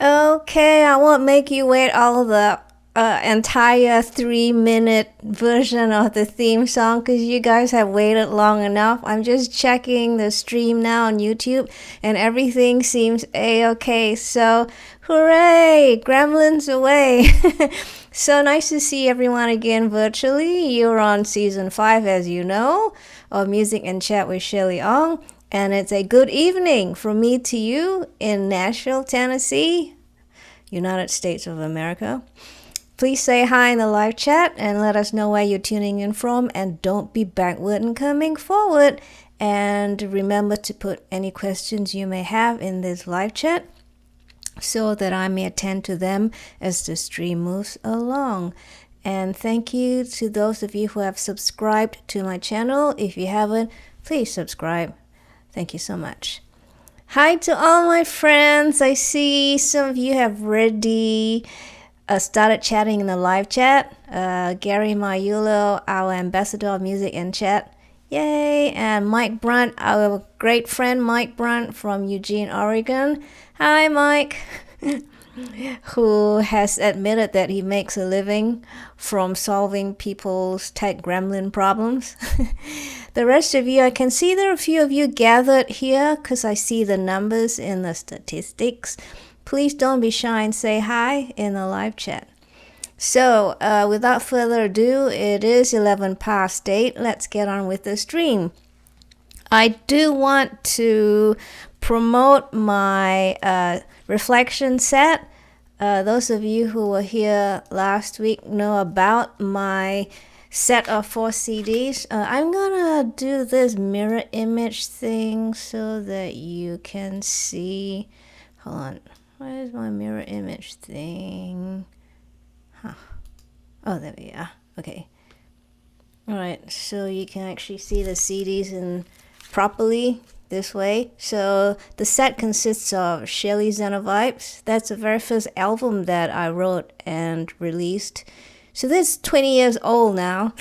Okay, I won't make you wait all the entire 3-minute version of the theme song because you guys have waited long enough. I'm just checking the stream now on YouTube and everything seems a-okay. So, hooray! Gremlins away! So nice to see everyone again virtually. You're on season 5, as you know, of Music and Chat with Shueh-li Ong. And it's a good evening from me to you in Nashville, Tennessee, United States of America. Please say hi in the live chat and let us know where you're tuning in from. And don't be backward and coming forward. And remember to put any questions you may have in this live chat so that I may attend to them as the stream moves along. And thank you to those of you who have subscribed to my channel. If you haven't, please subscribe. Thank you so much. Hi to all my friends. I see some of you have already started chatting in the live chat. Gary Mayulo, our ambassador of music and chat. Yay! And Mike Brunt, our great friend Mike Brunt from Eugene, Oregon. Hi, Mike. Who has admitted that he makes a living from solving people's tech gremlin problems. The rest of you, I can see there are a few of you gathered here because I see the numbers in the statistics. Please don't be shy and say hi in the live chat. So without further ado, it is 11 past 8. Let's get on with the stream. I do want to promote my reflection set. Those of you who were here last week know about my set of 4 CDs. I'm gonna do this mirror image thing so that you can see. Hold on, where is my mirror image thing? Huh. Oh, there we are. Okay. Alright, so you can actually see the CDs in properly this way. So the set consists of Shueh-li Izeibilz. That's the very first album that I wrote and released. So this is 20 years old now.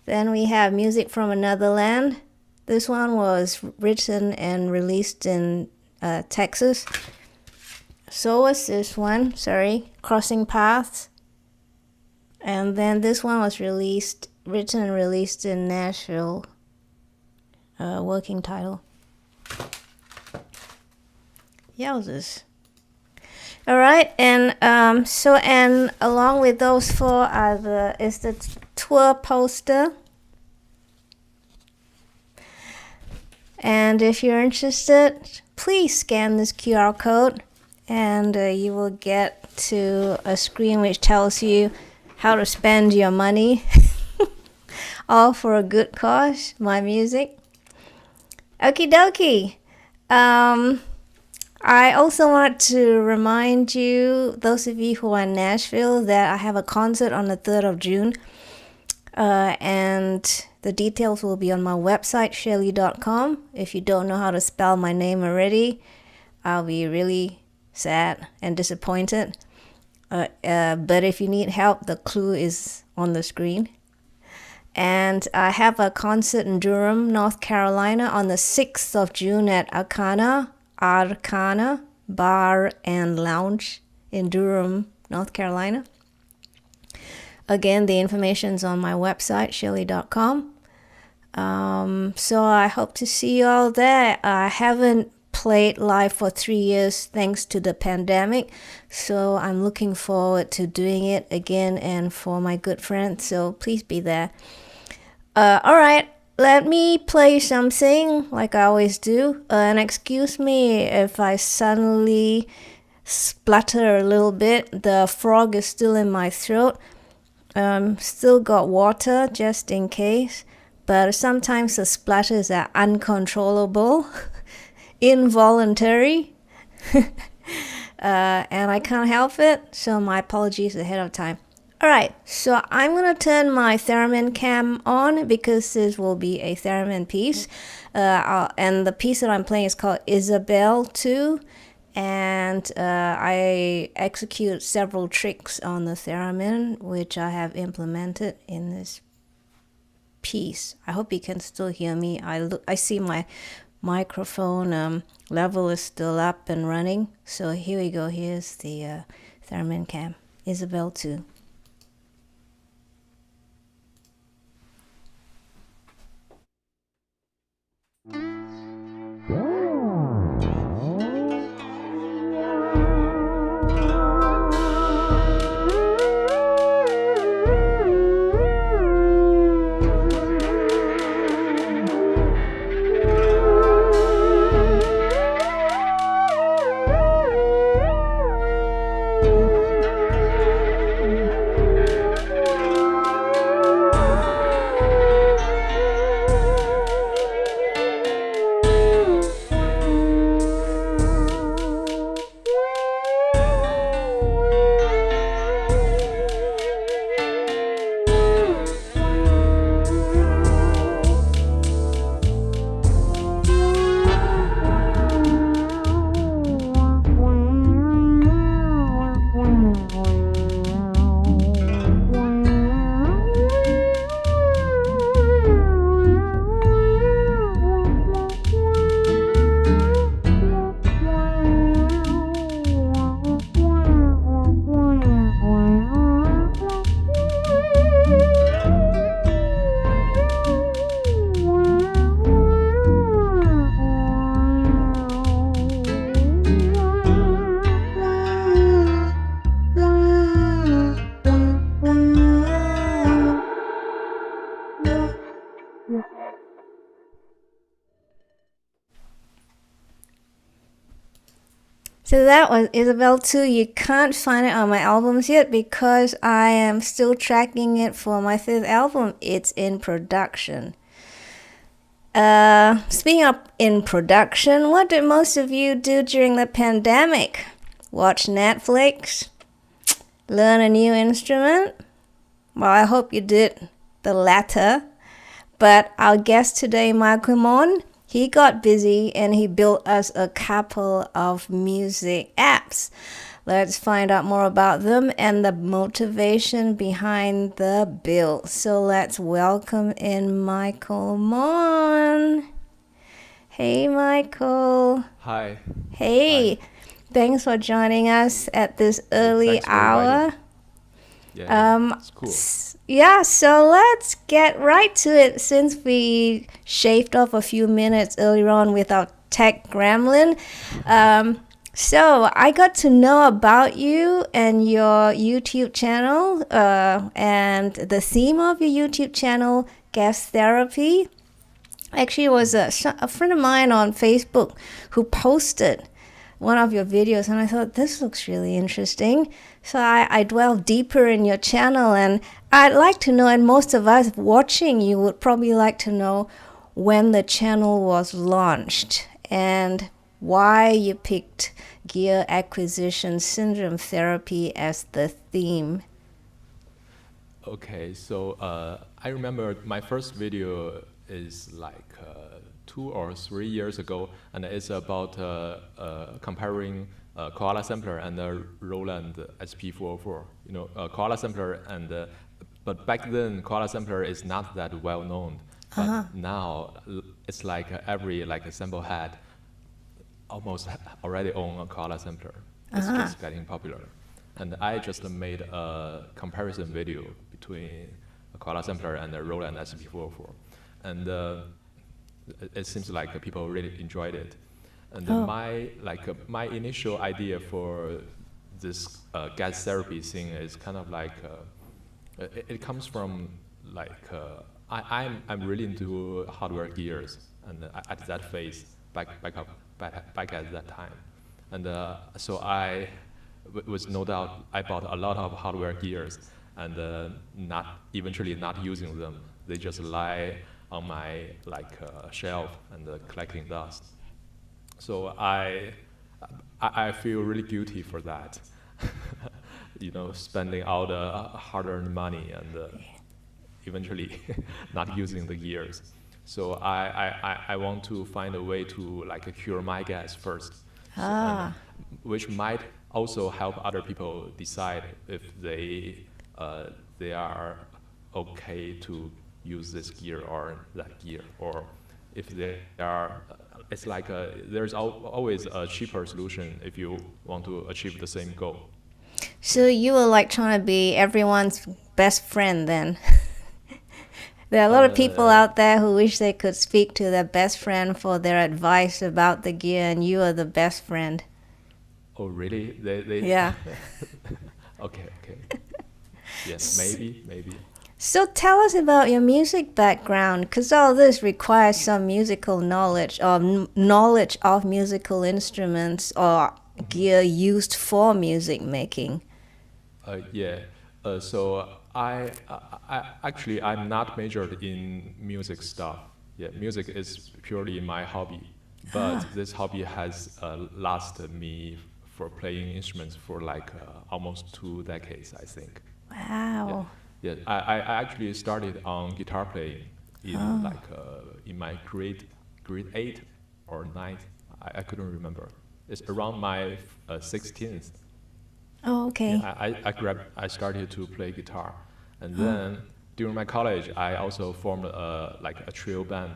Then we have Music from Another Land. This one was written and released in Texas. So was this one, Crossing Paths. And then this one was written and released in Nashville. Working title. Yowzers. Alright, and and along with those 4 is the tour poster. And if you're interested, please scan this QR code and you will get to a screen which tells you how to spend your money. All for a good cause, my music. Okie dokie. I also want to remind you, those of you who are in Nashville, that I have a concert on the 3rd of June. And the details will be on my website, shueh-li.com. If you don't know how to spell my name already, I'll be really sad and disappointed. But if you need help, the clue is on the screen. And I have a concert in Durham, North Carolina on the 6th of June at Arcana Bar and Lounge in Durham, North Carolina. Again, the information's on my website, shueh-li.com. So I hope to see you all there. I haven't played live for 3 years thanks to the pandemic. So I'm looking forward to doing it again and for my good friends. So please be there. Alright, let me play something like I always do. And excuse me if I suddenly splutter a little bit. The frog is still in my throat. Still got water just in case. But sometimes the splutters are uncontrollable. Involuntary. And I can't help it, so my apologies ahead of time. Alright, so I'm gonna turn my theremin cam on because this will be a theremin piece. And the piece that I'm playing is called Izeibilz 2. And I execute several tricks on the theremin, which I have implemented in this piece. I hope you can still hear me. I see my microphone level is still up and running. So here we go. Here's the Theremin cam, Izeibilz 2. So that was Izeibilz 2. You can't find it on my albums yet because I am still tracking it for my 5th album. It's in production. Speaking of in production, what did most of you do during the pandemic? Watch Netflix? Learn a new instrument? Well, I hope you did the latter. But our guest today, Michael Mon, he got busy and he built us a couple of music apps. Let's find out more about them and the motivation behind the build. So let's welcome in Michael Mon. Hey, Michael. Hi. Hey. Hi. Thanks for joining us at this early hour. Yeah, it's cool. Yeah, so let's get right to it since we shaved off a few minutes earlier on with our tech gremlin. So I got to know about you and your YouTube channel and the theme of your YouTube channel, Guest Therapy. Actually, it was a friend of mine on Facebook who posted one of your videos and I thought this looks really interesting. So I dwelled deeper in your channel and I'd like to know, and most of us watching you would probably like to know when the channel was launched and why you picked gear acquisition syndrome therapy as the theme. Okay, so I remember my first video is like 2 or 3 years ago, and it's about comparing Koala Sampler and the Roland SP404. You know, Koala Sampler and but back then Koala Sampler is not that well known. But now it's like every a sample head almost already own a Koala Sampler. It's just getting popular. And I just made a comparison video between a Koala Sampler and the Roland SP404. And it seems like people really enjoyed it. And my initial idea for this gas therapy thing is kind of like it comes from I'm really into hardware gears, and at that phase back at that time, and so with no doubt I bought a lot of hardware gears and eventually not using them. They just lie on my shelf and collecting dust. So I feel really guilty for that. You know, spending all the hard-earned money and eventually not using the gears. So I want to find a way to cure my gas first, which might also help other people decide if they are okay to use this gear or that gear, or if they are, it's like there's always a cheaper solution if you want to achieve the same goal. So you were like trying to be everyone's best friend then. There are a lot of people out there who wish they could speak to their best friend for their advice about the gear, and you are the best friend. Oh, really? They Yeah. Okay. Yes, maybe. So tell us about your music background, because all this requires some musical knowledge or knowledge of musical instruments or gear used for music making. So I actually I'm not majored in music stuff. Yeah, music is purely my hobby, but this hobby has lasted me for playing instruments for like almost 2 decades, I think. Wow. Yeah, I actually started on guitar playing in in my grade 8 or 9th. I couldn't remember. It's around my 16th. Oh, okay. Yeah, I started to play guitar, and then during my college, I also formed a trio band,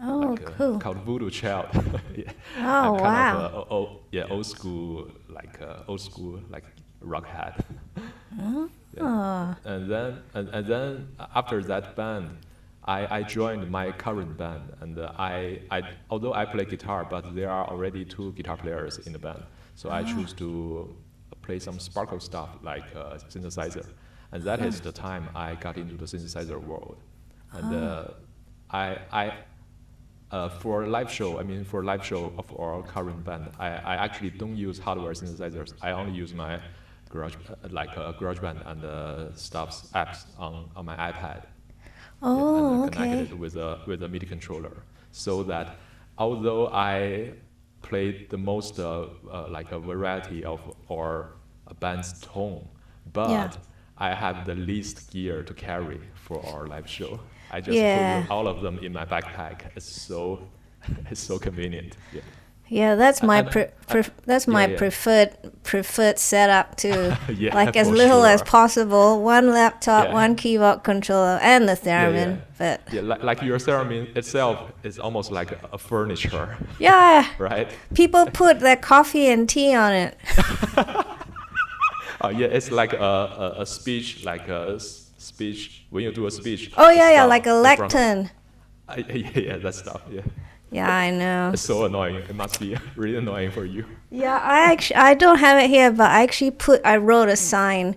Oh, cool. called Voodoo Child. Yeah. Oh, I'm wow. old school like rock hat. Oh. And then after that band, I joined my current band, and although I play guitar, but there are already 2 guitar players in the band, so I choose to play some sparkle stuff like synthesizer, and that is the time I got into the synthesizer world. And for live show of our current band, I actually don't use hardware synthesizers. I only use my GarageBand and stuff's apps on my iPad. Oh, And connect okay. it with a MIDI controller, so that although I played the most like a variety of our band's tone, but Yeah. I have the least gear to carry for our live show. I just Yeah. put all of them in my backpack. It's so convenient. Yeah. Yeah, that's my yeah. preferred setup too. Yeah, Like as for little as sure. possible, one laptop, Yeah. one keyboard controller, and the theremin. But Yeah, like your theremin itself is almost like a furniture, yeah, right? people put their coffee and tea on it. Yeah, it's like a speech, speech when you do a speech. Oh the yeah, stuff like a in front of- lectern. Yeah, that stuff. Yeah, Yeah, I know. it's so annoying. It must be really annoying for you. Yeah, I don't have it here, but I wrote a sign,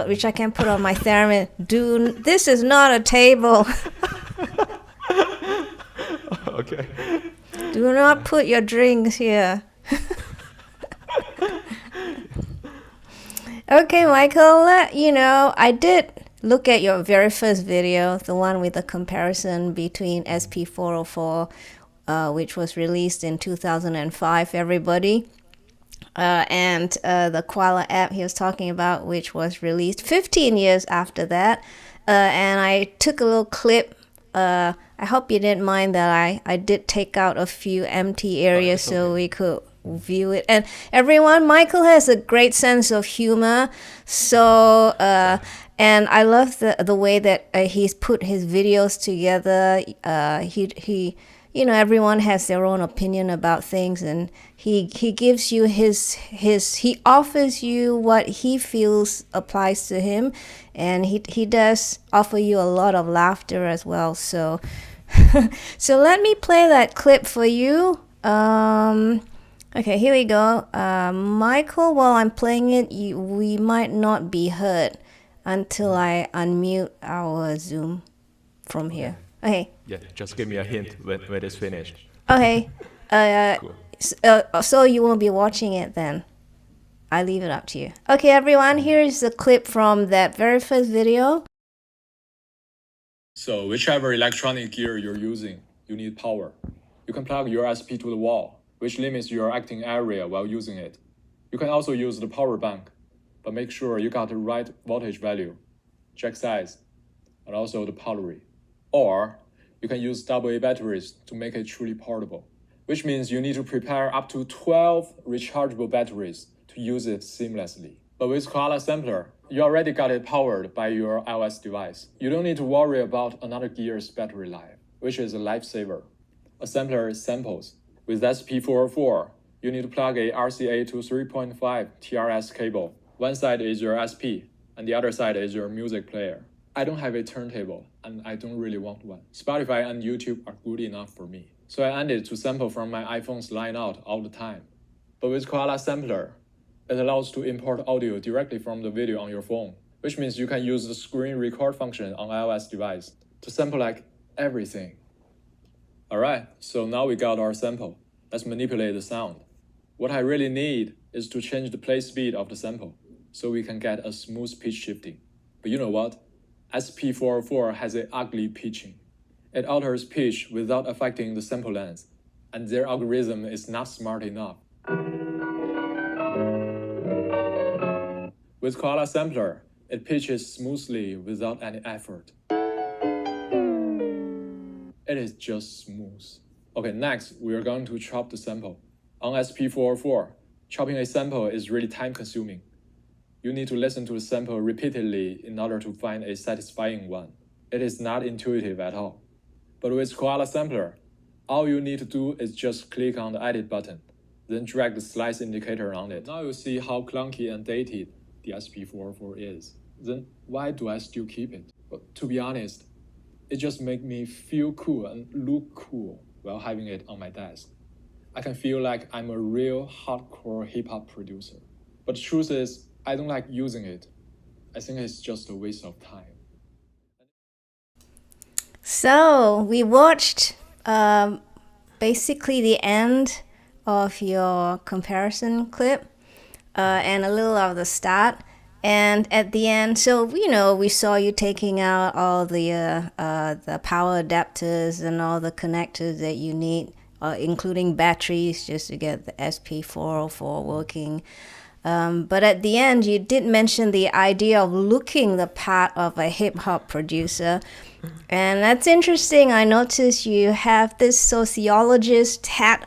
which I can put on my theremin. This is not a table. Okay. Do not put your drinks here. Okay, Michael, I did look at your very first video, the one with the comparison between SP404, which was released in 2005, everybody, and the Koala app he was talking about, which was released 15 years after that. And I took a little clip. I hope you didn't mind that I did take out a few empty areas it's so okay. we could view it. And everyone, Michael has a great sense of humor. So, and I love the way that he's put his videos together. He everyone has their own opinion about things, and he gives you he offers you what he feels applies to him, and he does offer you a lot of laughter as well. So, so let me play that clip for you. Okay, here we go. Michael, while I'm playing it, we might not be heard until I unmute our Zoom from here. Okay. Yeah, just give me a hint when it's finished. Okay. Cool. So you won't be watching it then. I leave it up to you. Okay, everyone, here is the clip from that very first video. So whichever electronic gear you're using, you need power. You can plug your SP to the wall, which limits your acting area while using it. You can also use the power bank, but make sure you got the right voltage value, jack size, and also the polarity. Or you can use AA batteries to make it truly portable, which means you need to prepare up to 12 rechargeable batteries to use it seamlessly. But with Koala Sampler, you already got it powered by your iOS device. You don't need to worry about another gear's battery life, which is a lifesaver. a sampler samples. With SP404, you need to plug a RCA to 3.5 TRS cable. One side is your SP, and the other side is your music player. I don't have a turntable, and I don't really want one. Spotify and YouTube are good enough for me. So I ended to sample from my iPhone's line out all the time. But with Koala Sampler, it allows to import audio directly from the video on your phone, which means you can use the screen record function on iOS device to sample like everything. Alright, so now we got our sample. Let's manipulate the sound. What I really need is to change the play speed of the sample so we can get a smooth pitch shifting. But you know what? SP404 has an ugly pitching. It alters pitch without affecting the sample length, and their algorithm is not smart enough. With Koala Sampler, it pitches smoothly without any effort. It is just smooth. Okay, next, we are going to chop the sample. On SP404, chopping a sample is really time-consuming. You need to listen to the sample repeatedly in order to find a satisfying one. It is not intuitive at all. But with Koala Sampler, all you need to do is just click on the Edit button, then drag the slice indicator on it. Now you see how clunky and dated the SP404 is. Then why do I still keep it? But to be honest, it just makes me feel cool and look cool while having it on my desk. I can feel like I'm a real hardcore hip-hop producer. But the truth is, I don't like using it. I think it's just a waste of time. So we watched basically the end of your comparison clip and a little of the start. And at the end, so we saw you taking out all the power adapters and all the connectors that you need, including batteries, just to get the SP404 working. But at the end, you did mention the idea of looking the part of a hip-hop producer. And that's interesting. I noticed you have this sociologist hat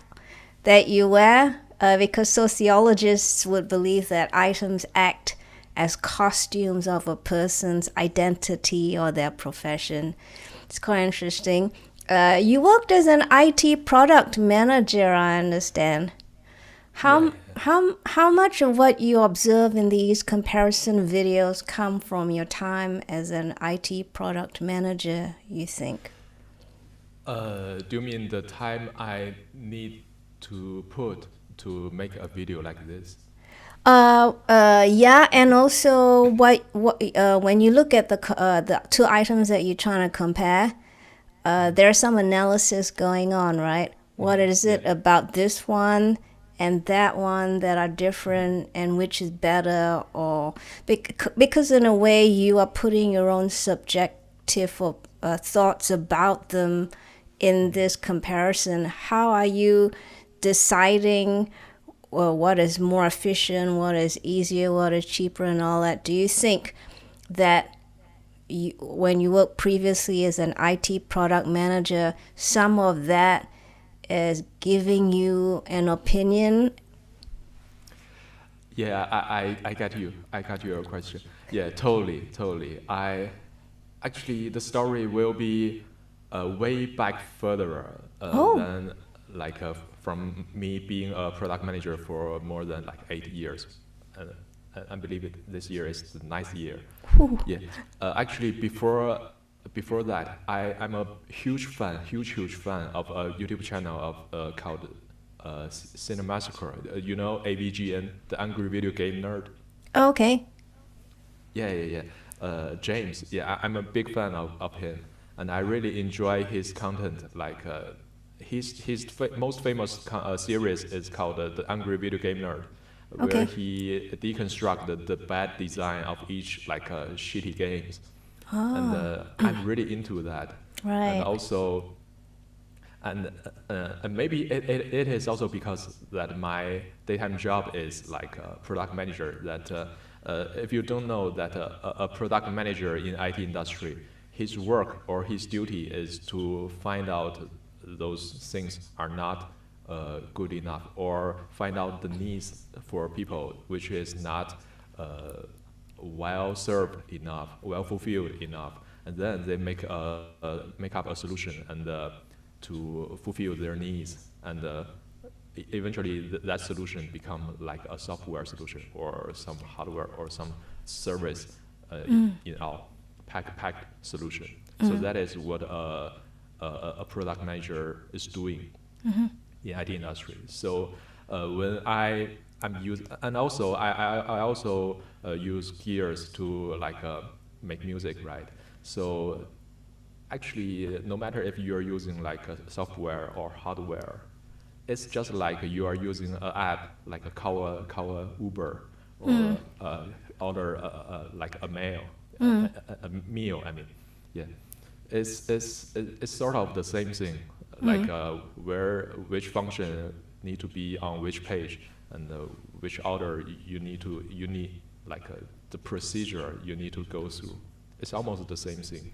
that you wear because sociologists would believe that items act as costumes of a person's identity or their profession. It's quite interesting. You worked as an IT product manager, I understand. How much of what you observe in these comparison videos come from your time as an IT product manager, you think? Do you mean the time I need to put to make a video like this? Yeah, and also what when you look at the two items that you're trying to compare, there's some analysis going on, right? What is it about this one and that one that are different, and which is better? Or because in a way you are putting your own subjective thoughts about them in this comparison. How are you deciding what is more efficient, what is easier, what is cheaper, and all that? Do you think that when you worked previously as an IT product manager, some of that is giving you an opinion? Yeah, I get you. I got your question. Yeah, totally. Actually, the story will be way back further than from me being a product manager for more than 8 years. I believe this year is the 9th year. Yeah. Actually, before that, I'm a huge fan of a YouTube channel called Cinemassacre. You know AVGN, the Angry Video Game Nerd? Okay. Yeah. James, yeah, I'm a big fan of him, and I really enjoy his content. His most famous series is called The Angry Video Game Nerd, where he deconstructed the bad design of each shitty games. And I'm really into that. Right. And also, and maybe it is also because that my daytime job is like a product manager. That if you don't know that a product manager in IT industry, his work or his duty is to find out those things are not good enough, or find out the needs for people which is not well served enough, well fulfilled enough, and then they make up a solution and to fulfill their needs, and eventually that solution become like a software solution or some hardware or some service in our pack solution. So that is what a product manager is doing in IT industry. So when I'm and also I also use gears to like make music, right? So actually, no matter if you're using like a software or hardware, it's just like you are using an app like a call Uber or order like a meal. A meal, I mean, yeah, it's sort of the same thing, like which function need to be on which page and which order you need like the procedure you need to go through. It's almost the same thing.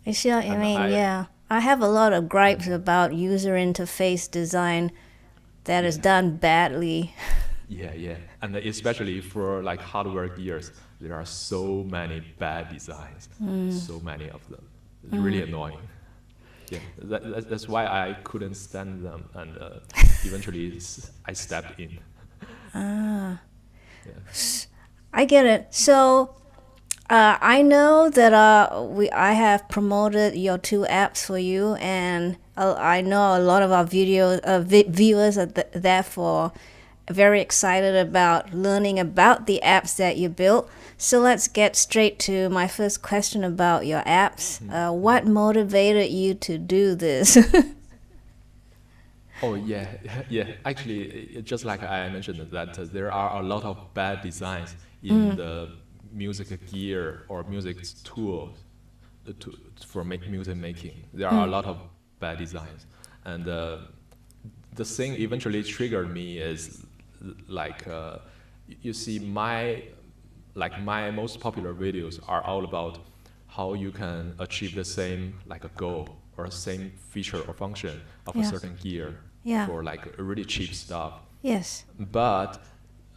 I see what you mean. Yeah, I have a lot of gripes about user interface design that is done badly. Yeah, and especially for like hardware gears, there are so many bad designs, so many of them. It's really annoying. Yeah, that's why I couldn't stand them, and eventually I stepped in. Yeah. I get it. So I know that I have promoted your 2 apps for you, and I know a lot of our viewers are therefore very excited about learning about the apps that you built. So let's get straight to my first question about your apps. What motivated you to do this? Oh yeah. Actually, just like I mentioned, that there are a lot of bad designs in the music gear or music tools for music making. There are a lot of bad designs, and the thing eventually triggered me is like you see my most popular videos are all about how you can achieve the same like a goal or same feature or function of a certain gear for like really cheap stuff. Yes. But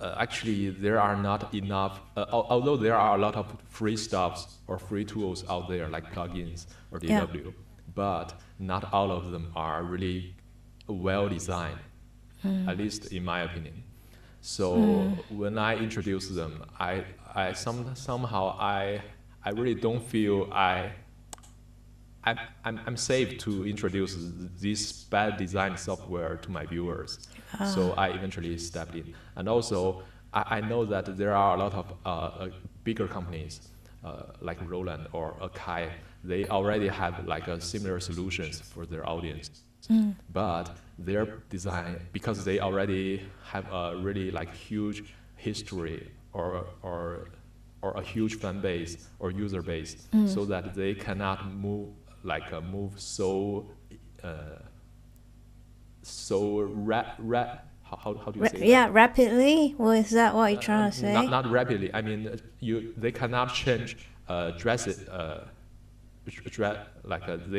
actually there are not enough, although there are a lot of free stuffs or free tools out there like plugins or DAW, but not all of them are really well designed, at least in my opinion. So when I introduce them, I somehow really don't feel I'm safe to introduce this bad design software to my viewers. So I eventually stepped in. And also, I know that there are a lot of bigger companies like Roland or Akai. They already have like similar solutions for their audience. But their design, because they already have a really like huge history or a huge fan base or user base, so that they cannot move how do you say that? Yeah, rapidly? Well, is that what you're trying to say? Not rapidly. I mean, they cannot change they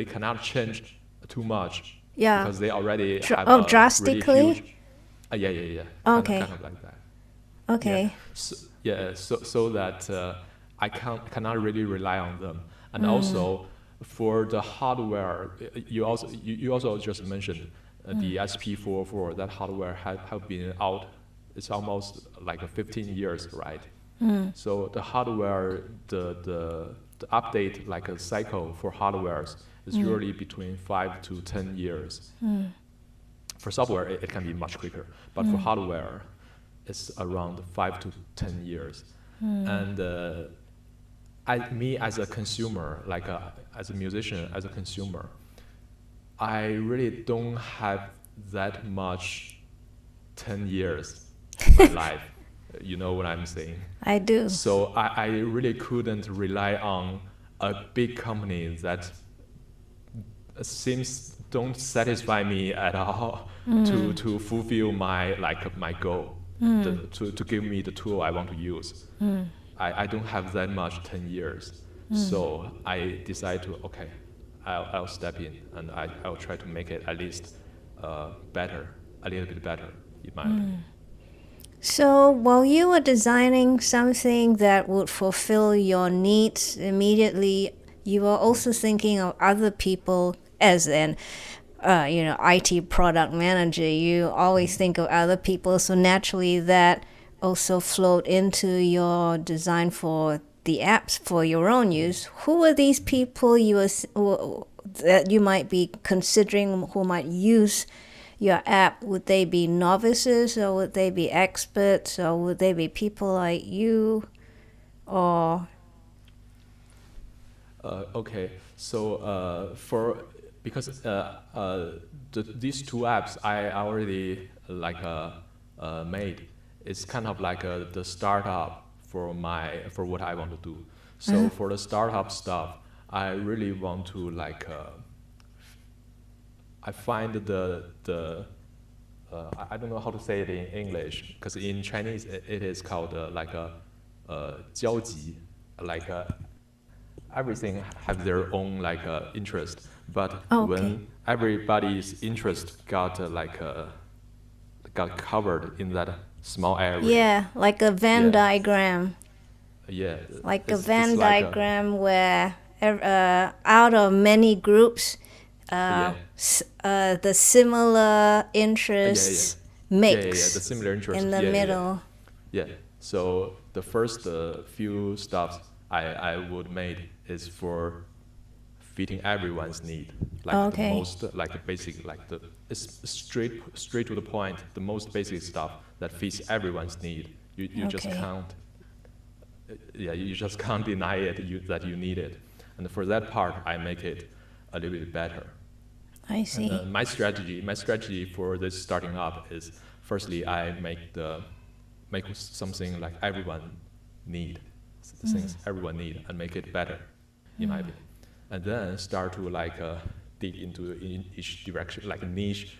cannot change too much. Yeah. Because they already have drastically? Really huge, yeah. Okay. Kind of like that. Okay. So that I cannot really rely on them. And also, for the hardware, you also just mentioned the SP404. That hardware have been out. It's almost like 15 years, right? So the hardware, the update like a cycle for hardwares is usually between 5 to 10 years. For software, it can be much quicker, but for hardware, it's around 5 to 10 years. And me as a consumer, as a musician, as a consumer, I really don't have that much 10 years in my life. You know what I'm saying? I do. So I really couldn't rely on a big company that don't satisfy me at all to fulfill my goal, to give me the tool I want to use. I don't have that much 10 years. So I decide to, okay, I'll step in and I'll try to make it at least better, a little bit better in my opinion. So while you were designing something that would fulfill your needs immediately, you were also thinking of other people as in IT product manager, you always think of other people. So naturally, that also flowed into your design for the apps for your own use. Who are these people that you might be considering who might use your app? Would they be novices, or would they be experts, or would they be people like you, or? Okay, so because these two apps I already made, it's kind of like the startup for what I want to do. So for the startup stuff, I really want to I find I don't know how to say it in English, because in Chinese it is called 交集, everything has their own interest, but when everybody's interest got covered in that small area. Yeah, like a Venn diagram. Yeah. Like a Venn diagram where out of many groups, the similar interests mix the similar interests in the middle. Yeah. So the first few stuff I would make is for fitting everyone's need, the most basic, it's straight to the point, the most basic stuff that fits everyone's need. You just can't. You just can't deny it that you need it, and for that part, I make it a little bit better. I see. And, my strategy for this starting up is, firstly, I make something like everyone need, things everyone need, and make it better, in my opinion, and then start to dig into each direction, niche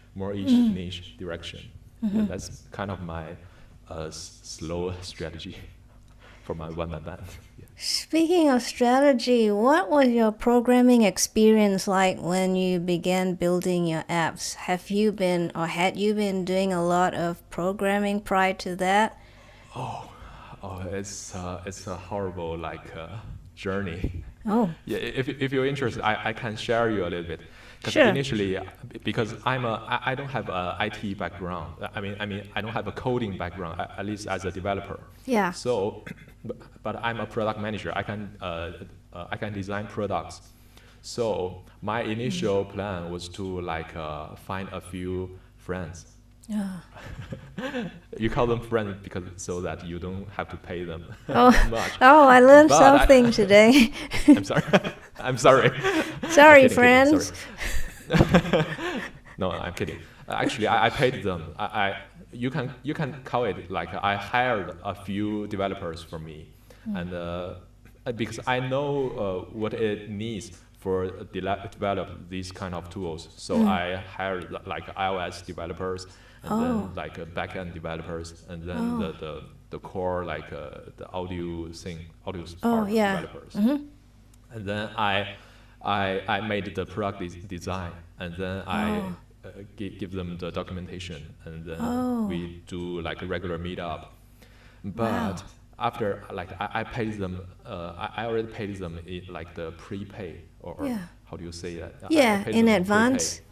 direction. And that's kind of my slow strategy for my one-man band. Yeah. Speaking of strategy, what was your programming experience like when you began building your apps? Had you been doing a lot of programming prior to that? It's a horrible journey. Oh. Yeah, if you're interested, I can share you a little bit. Sure. Initially, because I don't have an IT background. I mean, I don't have a coding background, at least as a developer. Yeah. So, but I'm a product manager. I can design products. So my initial plan was to find a few friends. Yeah. You call them friends because so that you don't have to pay them much. Oh, I learned something today. I'm sorry. I'm sorry. Sorry, friends. Sorry. No, I'm kidding. Actually, I paid them. You can call it I hired a few developers for me, and because I know what it needs for develop these kind of tools. So I hired iOS developers, and then back-end developers, and then the core the audio part developers. And then I made the product design, and then I give them the documentation, and then we do a regular meetup. But after I paid them, I already paid them in the prepay, or how do you say that? Yeah, in advance.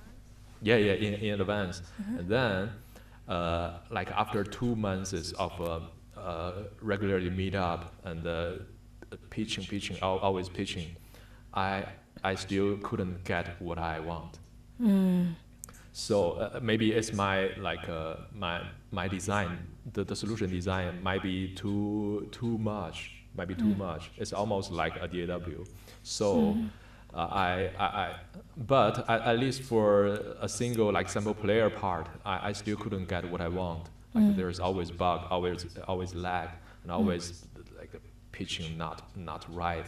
Yeah, in advance. And then after 2 months of regularly meet up and pitching, always pitching, I still couldn't get what I want. So maybe it's my my design, the solution design might be too much. It's almost like a DAW. So but at least for a single sample player part, I still couldn't get what I want. There's always bug, always lag, and always pitching not right.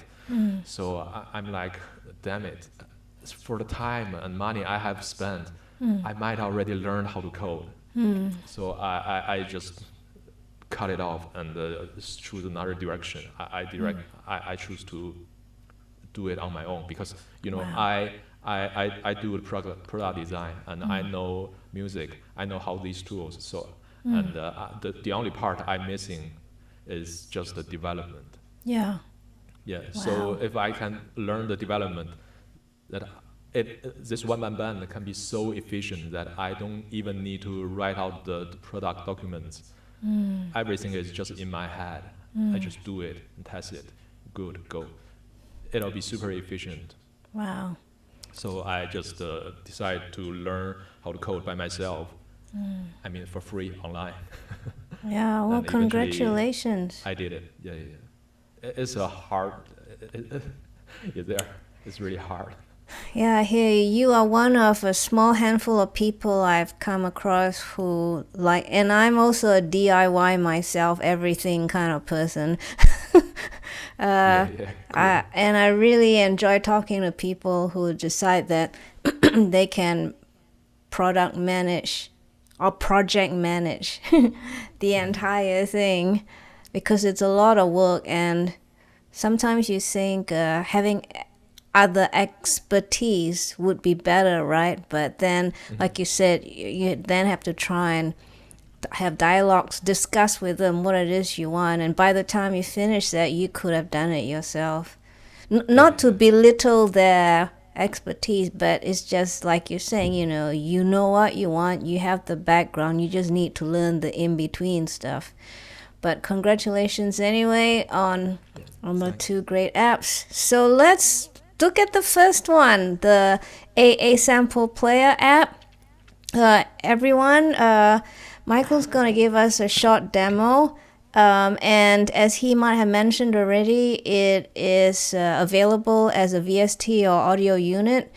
So I'm damn it, for the time and money I have spent, I might already learn how to code. So I just cut it off and choose another direction. I choose to do it on my own, because I do the product design, and I know music, I know how these tools. So and the only part I'm missing is just the development. Yeah. Wow. So if I can learn the development, that this one-man band can be so efficient that I don't even need to write out the product documents. Everything is just in my head. I just do it and test it. Good, go. It'll be super efficient. Wow. So I just decided to learn how to code by myself. I mean, for free online. Yeah, well, congratulations. I did it. Yeah. It's a hard. It's really hard. Yeah, here you are one of a small handful of people I've come across who like, and I'm also a DIY myself, everything kind of person. Cool. And I really enjoy talking to people who decide that they can product manage or project manage the entire thing, because it's a lot of work, and sometimes you think having other expertise would be better, right? But then, like you said, you then have to try and have dialogues, discuss with them what it is you want, and by the time you finish that, you could have done it yourself. Not to belittle their expertise, but it's just like you're saying, you know what you want, you have the background, you just need to learn the in-between stuff. But congratulations anyway on the two great apps. So let's look at the first one, the AASamplePlayer app. Everyone, Michael's going to give us a short demo. And as he might have mentioned already, it is available as a VST or audio unit.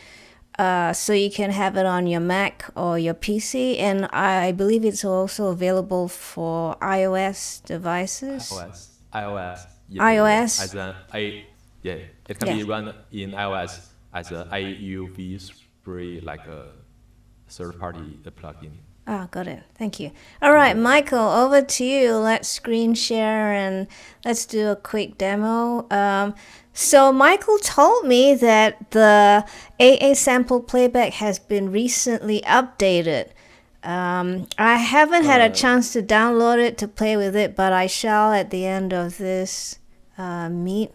So you can have it on your Mac or your PC. And I believe it's also available for iOS devices. iOS. Yeah, iOS. It can be run in iOS as a AUV3, like a third-party plugin. Ah, got it. Thank you. All right, Michael, over to you. Let's screen share and let's do a quick demo. So Michael told me that the AA sample playback has been recently updated. I haven't had a chance to download it to play with it, but I shall at the end of this meet.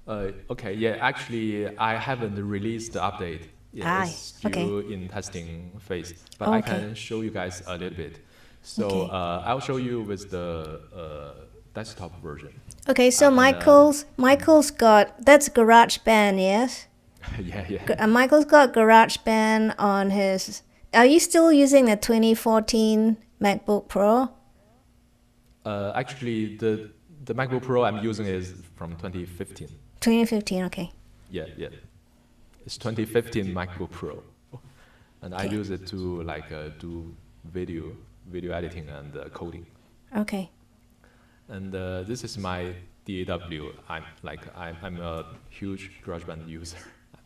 Okay, yeah, actually, I haven't released the update. It's still in testing phase, but I can show you guys a little bit. So I'll show you with the desktop version. Okay, so Michael's got, that's GarageBand, yes? Yeah. Michael's got GarageBand on his, are you still using the 2014 MacBook Pro? Actually, the MacBook Pro I'm using is from 2015. 2015, okay. Yeah. It's 2015 MacBook Pro, and I use it to do video editing and coding. Okay. And this is my DAW. I'm a huge GarageBand user.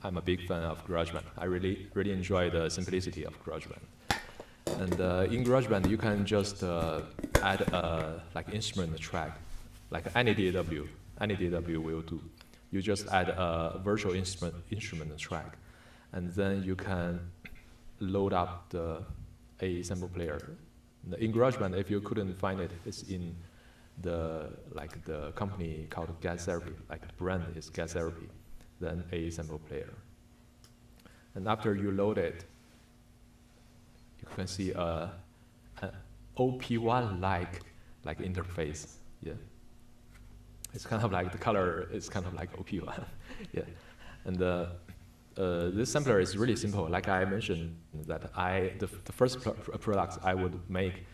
I'm a big fan of GarageBand. I really enjoy the simplicity of GarageBand. And in GarageBand, you can just add like instrument track, like any DAW will do. You just add a virtual instrument track, and then you can load up the AASamplePlayer. In GarageBand, if you couldn't find it, it's in the company called Gas Therapy, like the brand is Gas Therapy, then AASamplePlayer. And after you load it, you can see an OP1 like interface. Yeah. It's kind of like the color is kind of like OP1. Yeah. And this sampler is really simple. Like I mentioned, that the first product I would make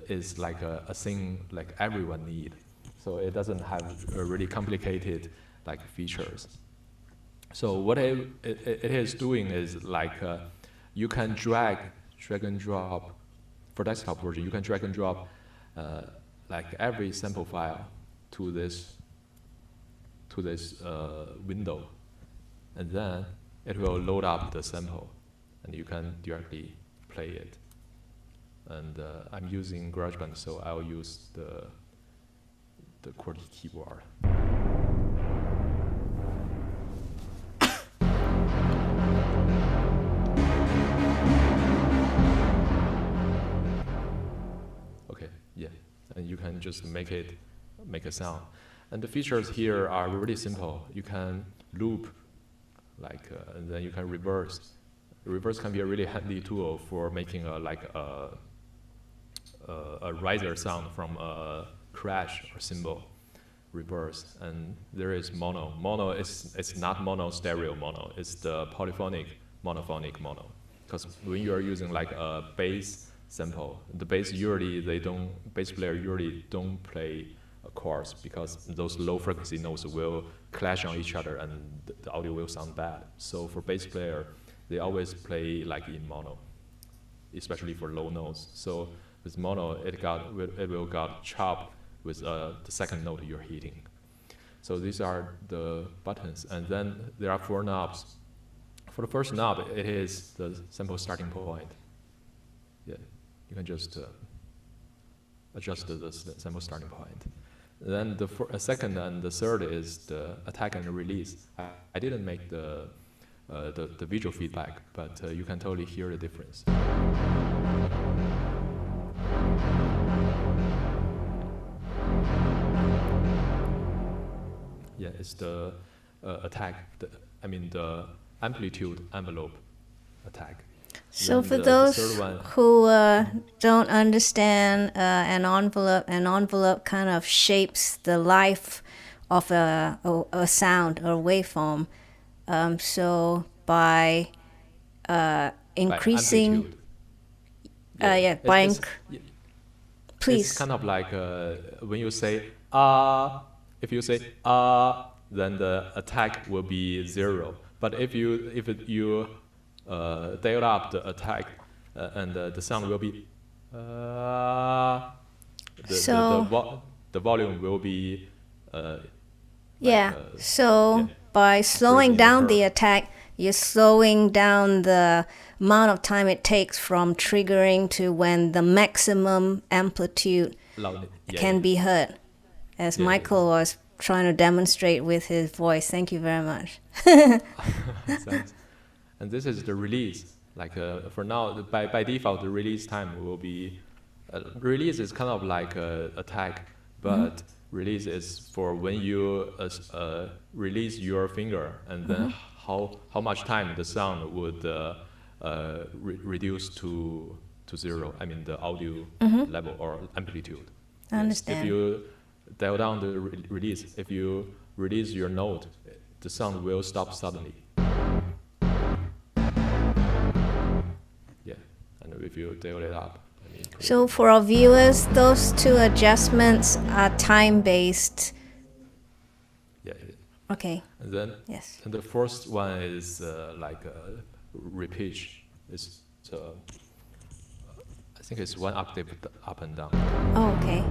is like a thing like everyone need. So it doesn't have really complicated like features. So what it is doing is like you can drag and drop for desktop version. You can drag and drop like every sample file to this window, and then it will load up the sample, and you can directly play it. And I'm using GarageBand, so I'll use the QWERTY keyboard. Okay, yeah, and you can just make a sound. And the features here are really simple. You can loop and then you can reverse. Reverse can be a really handy tool for making a riser sound from a crash or cymbal. Reverse, and there is mono. Mono is not mono stereo mono. It's the polyphonic monophonic mono. Because when you are using like a bass sample, the bass player usually don't play chords because those low frequency notes will clash on each other and the audio will sound bad. So for bass player, they always play like in mono, especially for low notes. So with mono, it will got chopped with the second note you're hitting. So these are the buttons, and then there are 4 knobs. For the first knob, it is the sample starting point. Yeah, you can just adjust the sample starting point. Then the second and the third is the attack and release. I didn't make the visual feedback, but you can totally hear the difference. Yeah, it's the attack. The amplitude envelope attack. So Then for the those third one, who don't understand an envelope kind of shapes the life of a sound or waveform. So by increasing, please. It's kind of like when you say if you say then the attack will be 0. But if you dial up the attack and the sound will be the volume will be by slowing down the attack, you're slowing down the amount of time it takes from triggering to when the maximum amplitude can be heard, as Michael was trying to demonstrate with his voice. Thank you very much. Thanks. And this is the release. For now, by default, the release time will be release is kind of like attack, but release is for when you release your finger, and then how much time the sound would reduce to 0. I mean the audio level or amplitude. I understand. If you dial down the release, if you release your note, the sound will stop suddenly. Yeah, and if you dial it up. So for our viewers, those 2 adjustments are time-based. Yeah. Okay. And then and the first one is repitch. It's I think it's 1 octave up and down. Oh, okay.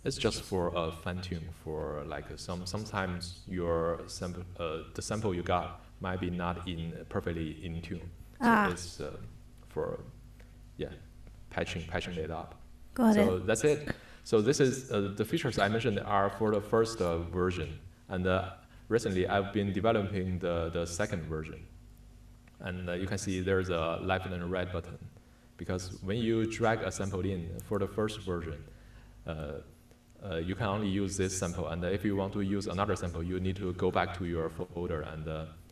It's just for fine tune for sometimes your sample the sample you got might be not perfectly in tune. So it's for patching it up. Got it. So that's it. So this is the features I mentioned are for the first version, and recently I've been developing the second version, and you can see there's a left and a right button, because when you drag a sample in for the first version, you can only use this sample, and if you want to use another sample, you need to go back to your folder and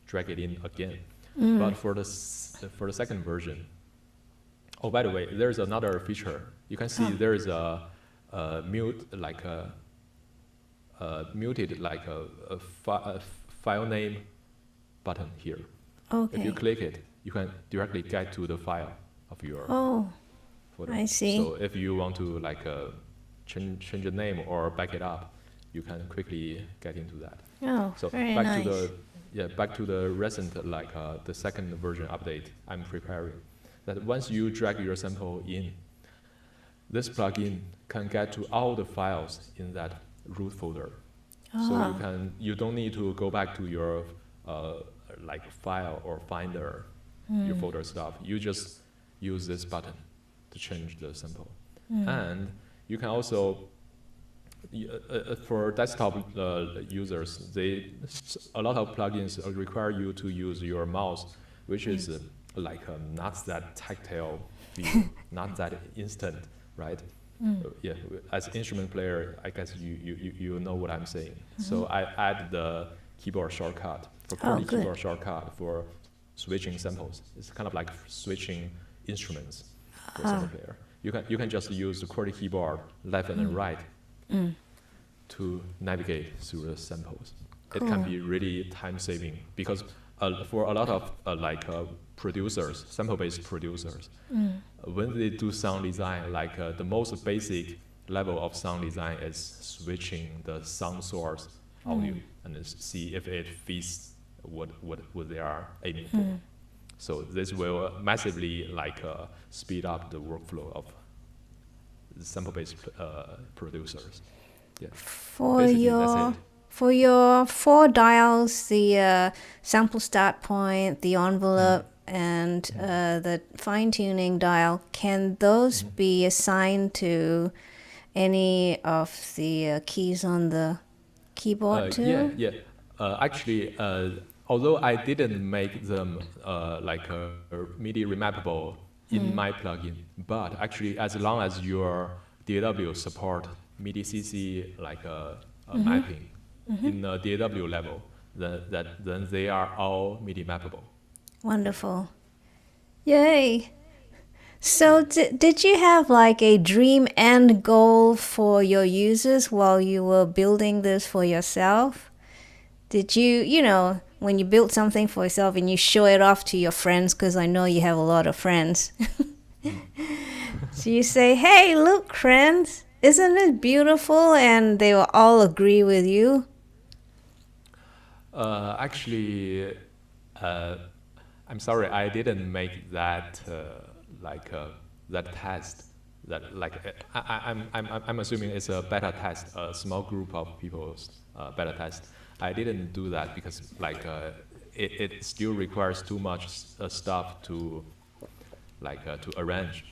drag it in again. But for the second version, oh, by the way, there's another feature. You can see there is a muted file name button here. Okay. If you click it, you can directly get to the file of your folder. I see. So if you want to change the name or back it up, you can quickly get into that. Oh, so very back nice. to back to the recent the second version update I'm preparing. That once you drag your sample in, this plugin can get to all the files in that root folder. So you don't need to go back to your file or finder your folder stuff. You just use this button to change the sample. And you can also for desktop users, a lot of plugins require you to use your mouse, which is not that tactile feel, not that instant, right? Yeah, as instrument player, I guess you know what I'm saying. So I add the keyboard shortcut for QWERTY keyboard shortcut for switching samples. It's kind of like switching instruments for sample player. You can just use the QWERTY keyboard left and right to navigate through the samples. It can be really time saving because for a lot of producers, sample-based producers, when they do sound design, the most basic level of sound design is switching the sound source audio and see if it fits what they are aiming for. So this will massively speed up the workflow of the sample-based producers. Yeah. For your 4 dials, the sample start point, the envelope, and the fine-tuning dial, can those be assigned to any of the keys on the keyboard too? Yeah. Actually, although I didn't make them MIDI remappable in my plugin, but actually, as long as your DAW support MIDI CC mapping in the DAW level, then they are all MIDI mappable. Wonderful. Yay. So did you have a dream end goal for your users while you were building this for yourself? Did you, when you built something for yourself and you show it off to your friends, because I know you have a lot of friends. So you say, hey, look, friends, isn't it beautiful? And they will all agree with you. Actually, I'm sorry, I didn't make that that test. I'm assuming it's a beta test, a small group of people's beta test. I didn't do that because it still requires too much stuff to arrange.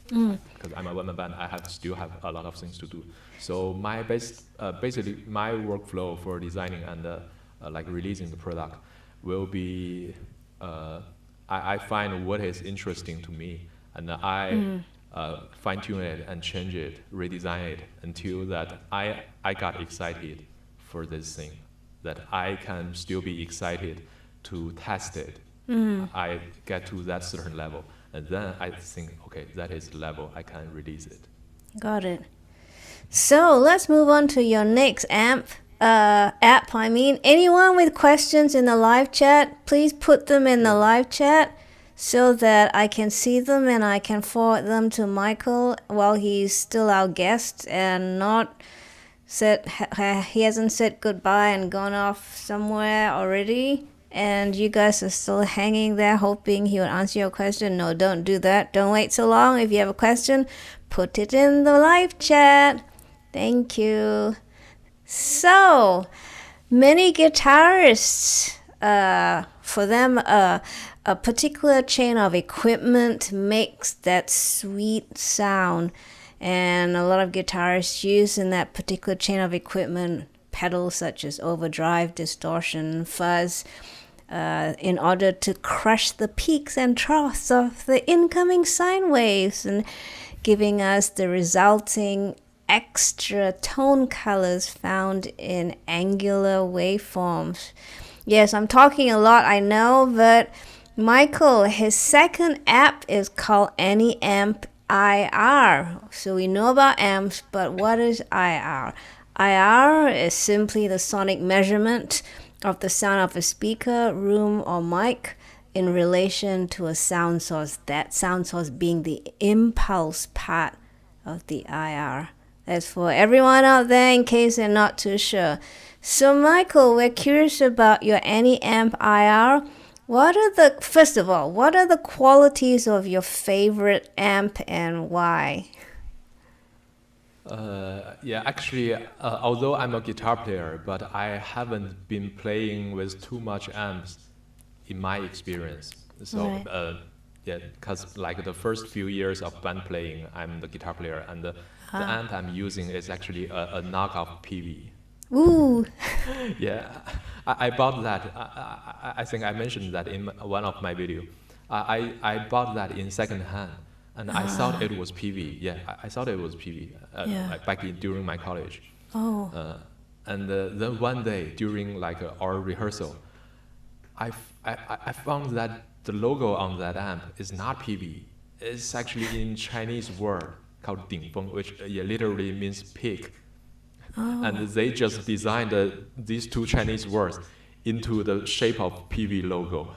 Because I'm a one-man band, I still have a lot of things to do. So my basically my workflow for designing and releasing the product will be I find what is interesting to me, and I fine-tune it and change it, redesign it until that I got excited for this thing, that I can still be excited to test it. I get to that certain level, and then I think, okay, that is the level I can release it. Got it. So let's move on to your next app. Anyone with questions in the live chat, please put them in the live chat so that I can see them and I can forward them to Michael while he's still our guest and he hasn't said goodbye and gone off somewhere already. And you guys are still hanging there hoping he would answer your question. No, don't do that. Don't wait so long. If you have a question, put it in the live chat. Thank you. So, many guitarists, for them, a particular chain of equipment makes that sweet sound. And a lot of guitarists use in that particular chain of equipment pedals such as overdrive, distortion, fuzz, in order to crush the peaks and troughs of the incoming sine waves and giving us the resulting extra tone colors found in angular waveforms. Yes, I'm talking a lot, I know, but Michael, his second app is called AnyAmpIR. So we know about amps, but what is IR? IR is simply the sonic measurement of the sound of a speaker, room, or mic in relation to a sound source, that sound source being the impulse part of the IR. That's for everyone out there in case they're not too sure. So Michael, we're curious about your AnyAmpIR. First of all, what are the qualities of your favorite amp and why? Actually, although I'm a guitar player, but I haven't been playing with too much amps in my experience. So, Right. Because the first few years of band playing, I'm the guitar player, and the amp I'm using is actually a knockoff PV. Ooh. Yeah, I bought that. I think I mentioned that in one of my videos. I bought that in second hand, And I thought it was PV. Yeah, I thought it was PV like back during my college. Oh. And then one day during like our rehearsal, I found that the logo on that amp is not PV. It's actually in Chinese word called 顶峰, which literally means pig. And they just designed these two Chinese words into the shape of PV logo.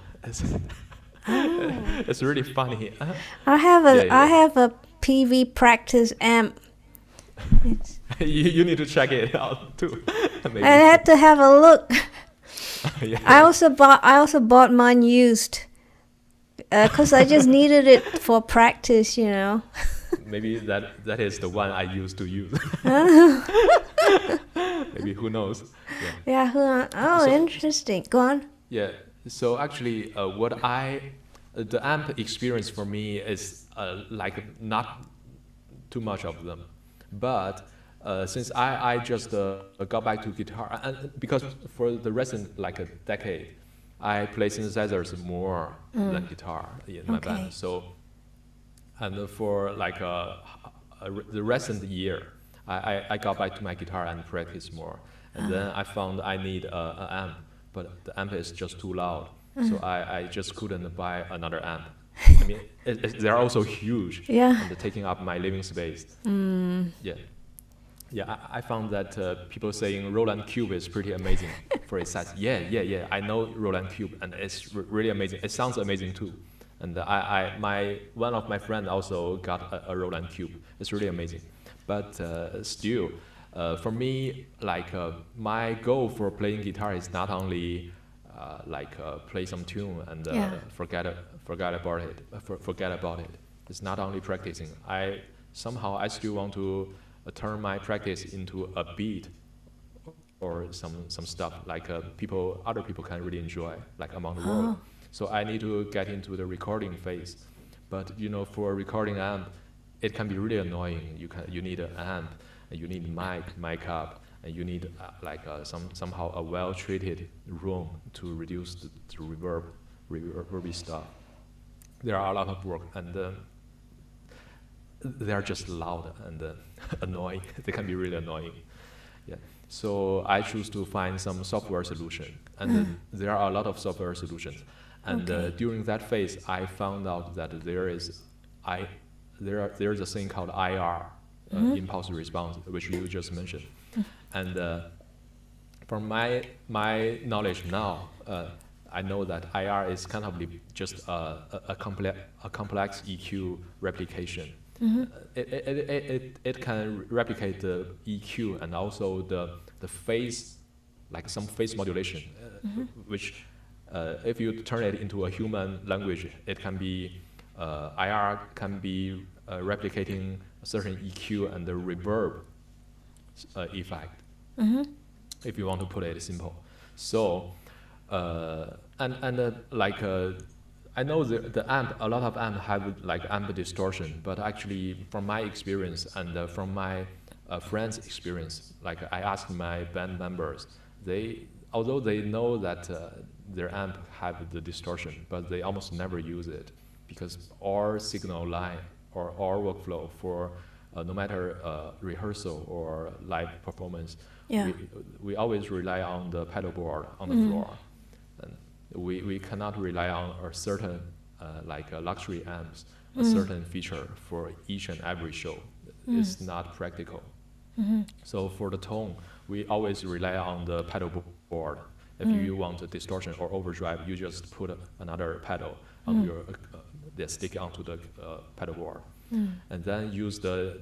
It's really funny. I have a PV practice amp. You need to check it out too. I had to have a look. Yeah. I also bought mine used because I just needed it for practice, you know. Maybe that is the one I used to use. Maybe, who knows? Yeah. Oh, interesting. Go on. Yeah. So actually, the amp experience for me is like not too much of them, but since I just got back to guitar, and because for the recent like a decade, I play synthesizers more than guitar in my band. So, and for like the recent year, I got back to my guitar and practice more. And then I found I need an amp, but the amp is just too loud. So I just couldn't buy another amp. I mean, they're also huge and taking up my living space. Yeah, I found that people saying Roland Cube is pretty amazing for its size. Yeah, I know Roland Cube, and it's really amazing. It sounds amazing too. And one of my friends also got a Roland Cube. It's really amazing. But still, for me, like my goal for playing guitar is not only play some tune and forget about it. It's not only practicing. I still want to turn my practice into a beat or some stuff like other people can really enjoy, like among the world. So I need to get into the recording phase. But you know, for a recording amp, it can be really annoying. You need an amp, and you need mic up, and you need somehow a well-treated room to reduce the reverby stuff. There are a lot of work, and they are just loud and annoying. They can be really annoying. Yeah. So I choose to find some software solution, and there are a lot of software solutions. And during that phase, I found out that there is a thing called IR, impulse response, which you just mentioned. And from my knowledge now, I know that IR is kind of just a complex EQ replication. It can replicate the EQ and also the phase, like some phase modulation, which if you turn it into a human language, it can be IR can be replicating a certain EQ and the reverb effect, if you want to put it simple. So I know the amp, a lot of amp have like amp distortion, but actually from my experience and from my friends' experience, like I asked my band members, although they know that their amp have the distortion, but they almost never use it because our signal line or our workflow for no matter rehearsal or live performance, we always rely on the pedal board on the floor. And we cannot rely on a certain luxury amps, a certain feature for each and every show. It's not practical. So for the tone, we always rely on the pedal board. If you want a distortion or overdrive, you just put another pedal on your stick onto the pedal board, and then use the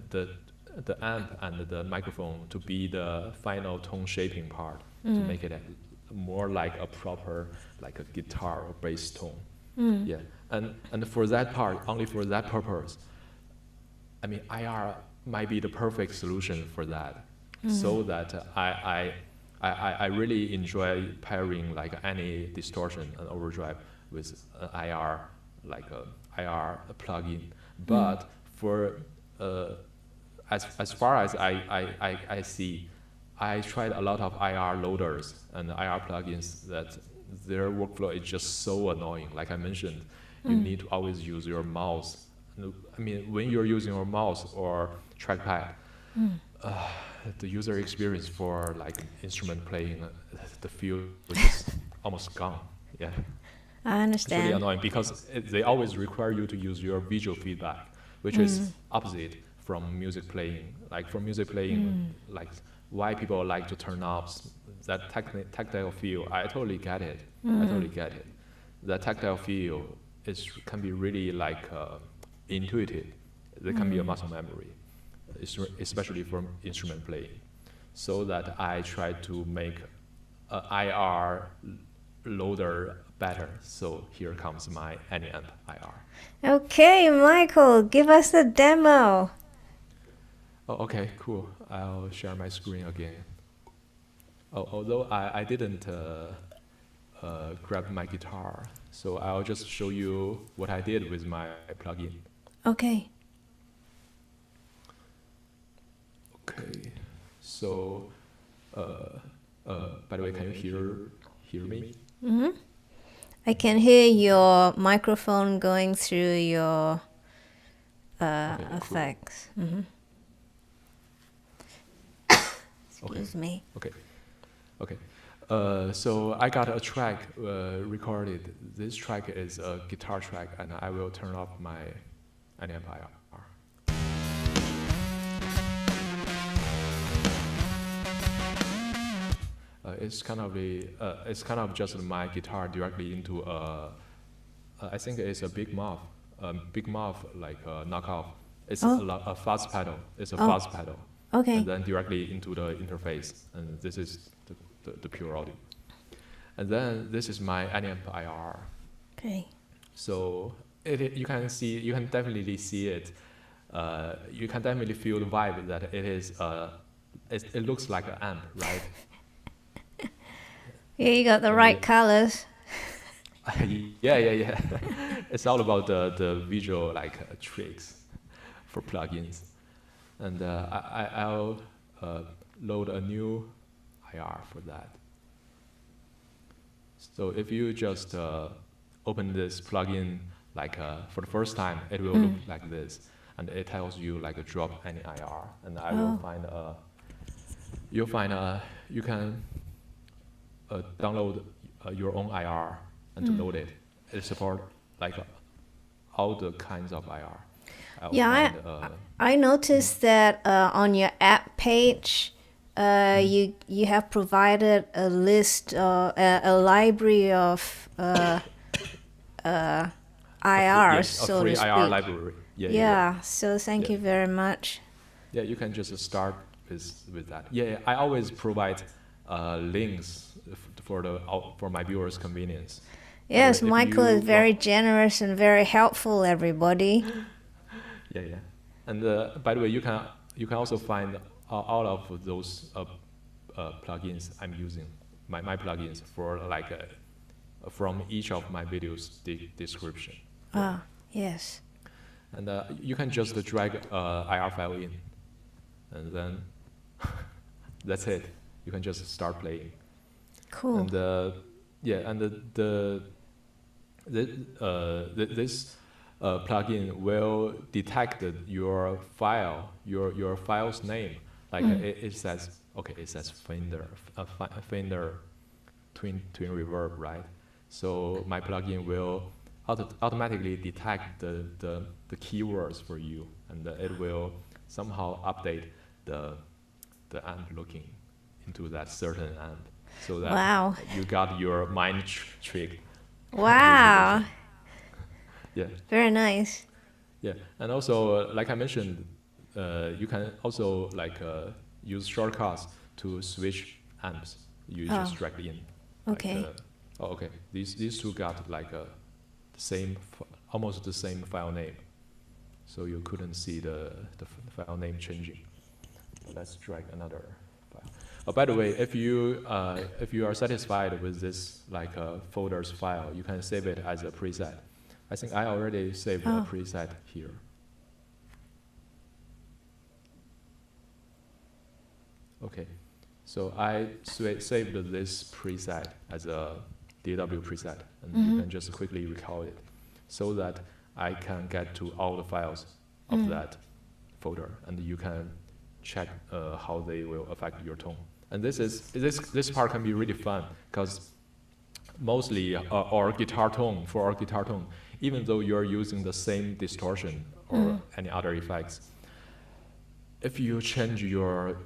amp and the microphone to be the final tone shaping part to make it more like a proper like a guitar or bass tone. Yeah, and for that part, only for that purpose, I mean IR might be the perfect solution for that. So that I really enjoy pairing like any distortion and overdrive with an IR, like a IR plugin. But for as far as I see, I tried a lot of IR loaders and IR plugins that their workflow is just so annoying. Like I mentioned, you need to always use your mouse I mean, when you're using your mouse or trackpad, the user experience for like instrument playing, the feel is just almost gone. Yeah. I It's really understand. annoying because they always require you to use your visual feedback, which is opposite from music playing. Like for music playing, like why people like to turn knobs, that tactile feel, I totally get it. I totally get it. That tactile feel can be really like intuitive. There can be a muscle memory, especially for instrument playing. So that I try to make IR loader better. So here comes my AnyAmp IR. Okay, Michael, give us the demo. Oh, okay, cool. I'll share my screen again. Oh, although I didn't grab my guitar, so I'll just show you what I did with my plugin. Okay. Okay, so by the way, can you hear me? I can hear your microphone going through your Okay, cool. effects. Excuse me. Okay. Okay. So I got a track recorded. This track is a guitar track, and I will turn off my AnyAmpIR. It's kind of just my guitar directly into I think it's a big muff, like a knockoff. It's a fuzz pedal. It's a fuzz pedal. Okay. And then directly into the interface, and this is the pure audio. And then this is my AnyAmpIR. Okay. So you can definitely see it. You can definitely feel the vibe that it is. It looks like an amp, right? Yeah, you got the right colors. Yeah. It's all about the visual tricks for plugins. And I'll load a new IR for that. So if you just open this plugin for the first time, it will look like this, and it tells you drop any IR, and I will find you can download your own IR and to load it. It supports all the kinds of IR. I noticed that on your app page, you have provided a list, a library of IRs, a free to speak. IR library. Yeah. So thank you very much. Yeah, you can just start with that. Yeah, I always provide links for my viewers' convenience. Yes, Michael is very generous and very helpful, everybody. Yeah. And by the way, you can also find all of those plugins I'm using, my plugins for from each of my videos description. Yes. And you can just drag IR file in, and then that's it. You can just start playing. Cool. And this plugin will detect your file, your file's name. It says, okay, it says Fender twin reverb, right? So my plugin will automatically detect the keywords for you, and it will somehow update the amp looking into that certain amp, so that you got your mind trick. Wow. Yeah. Very nice. Yeah, and also like I mentioned, you can also use shortcuts to switch amps. You just drag in. Okay. Okay. These two got almost the same file name, so you couldn't see the file name changing. Let's drag another file. Oh, by the way, if you are satisfied with this folders file, you can save it as a preset. I think I already saved a preset here. Okay, so I saved this preset as a DAW preset, and you can just quickly recall it, so that I can get to all the files of that folder, and you can check how they will affect your tone. And this part can be really fun because mostly our guitar tone, even though you're using the same distortion or any other effects, if you change your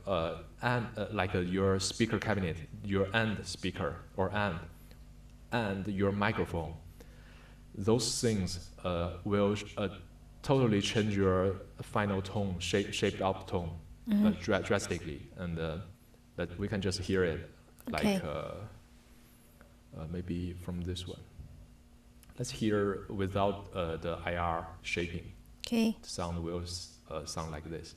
your speaker cabinet, your end speaker or amp, and your microphone, those things will totally change your final tone, shaped up tone drastically, and that we can just hear it like maybe from this one. Let's hear without the IR shaping. Okay. The sound will sound like this.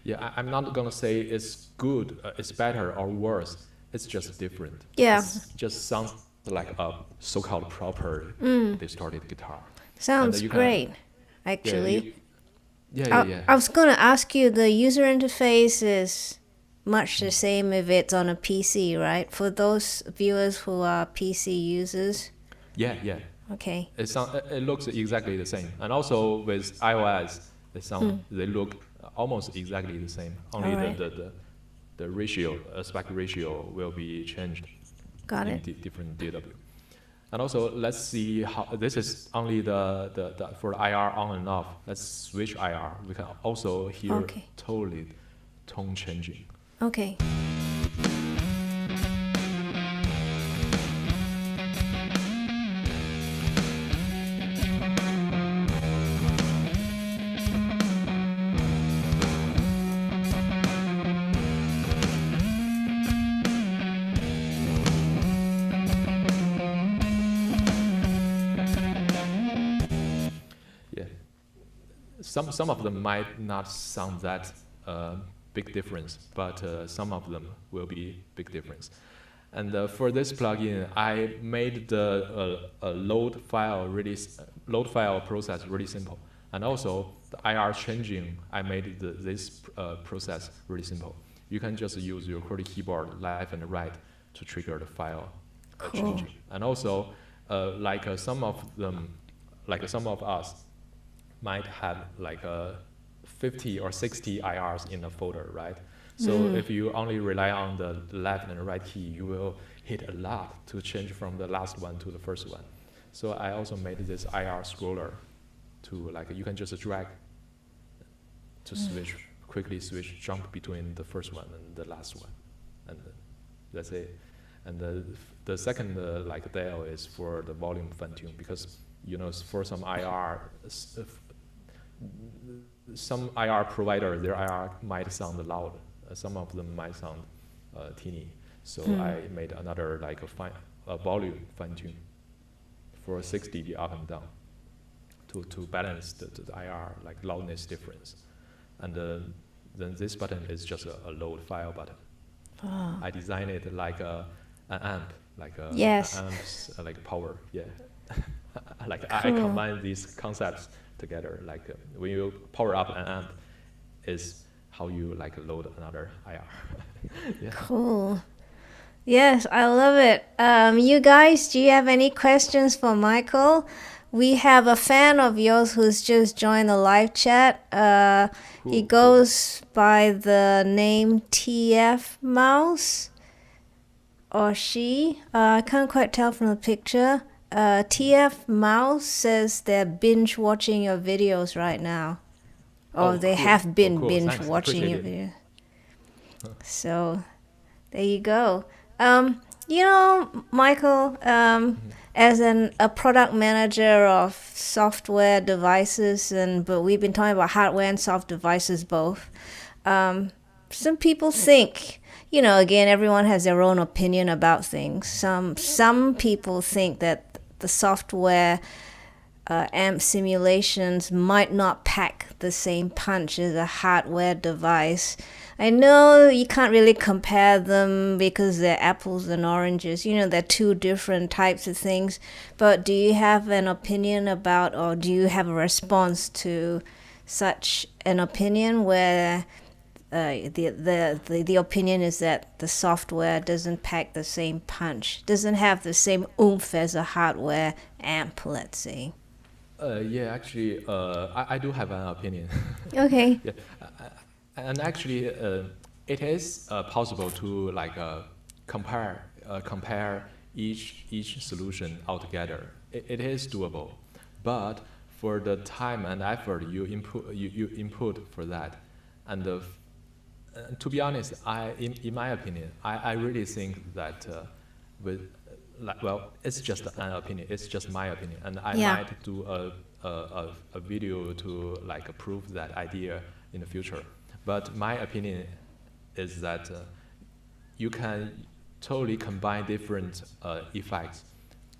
Yeah, I'm not gonna say it's good, it's better or worse. It's just different. Yeah. It just sounds like a so-called proper distorted guitar. Sounds great, actually. Yeah. I was gonna ask you, the user interface is much the same if it's on a PC, right? For those viewers who are PC users. Yeah. Okay. It looks exactly the same, and also with iOS, they look almost exactly the same. Only the ratio, aspect ratio, will be changed. Got it. Different DW. And also, let's see how this is only the for IR on and off. Let's switch IR. We can also hear totally tone changing. Okay. Some of them might not sound that big difference, but some of them will be big difference. And for this plugin, I made the load file process really simple, and also the IR changing. I made this process really simple. You can just use your QWERTY keyboard left and right to trigger the file changing. And also, some of us might have 50 or 60 IRs in a folder, right? So if you only rely on the left and right key, you will hit a lot to change from the last one to the first one. So I also made this IR scroller to you can just drag to quickly jump between the first one and the last one, and that's it. And the second dial is for the volume fine tune, because for some IR provider, their IR might sound loud. Some of them might sound teeny. So I made another a volume fine tune for 6 dB up and down to balance the IR loudness difference. And then this button is just a load file button. I designed it like an amp, amps, power. Yeah. I combine these concepts together. When you power up an amp, is how you load another IR. Yeah. Cool. Yes, I love it. You guys, do you have any questions for Michael? We have a fan of yours who's just joined the live chat. He goes by the name TF Mouse, or she. I can't quite tell from the picture. TF Mouse says they're binge watching your videos right now. Or they have been binge watching your videos. So, there you go. Michael, as a product manager of software devices, but we've been talking about hardware and soft devices both. Some people think, again, everyone has their own opinion about things. Some people think that the software amp simulations might not pack the same punch as a hardware device. I know you can't really compare them because they're apples and oranges. They're two different types of things. But do you have an opinion about, or do you have a response to such an opinion where the opinion is that the software doesn't pack the same punch, doesn't have the same oomph as a hardware amp, let's say? Yeah, actually, I do have an opinion. Okay. Yeah, and actually, it is possible to like compare each solution altogether. It is doable, but for the time and effort you input for that, and to be honest, in my opinion, I really think that with well, it's just an opinion. It's just my opinion, and I might do a video to like prove that idea in the future. But my opinion is that you can totally combine different effects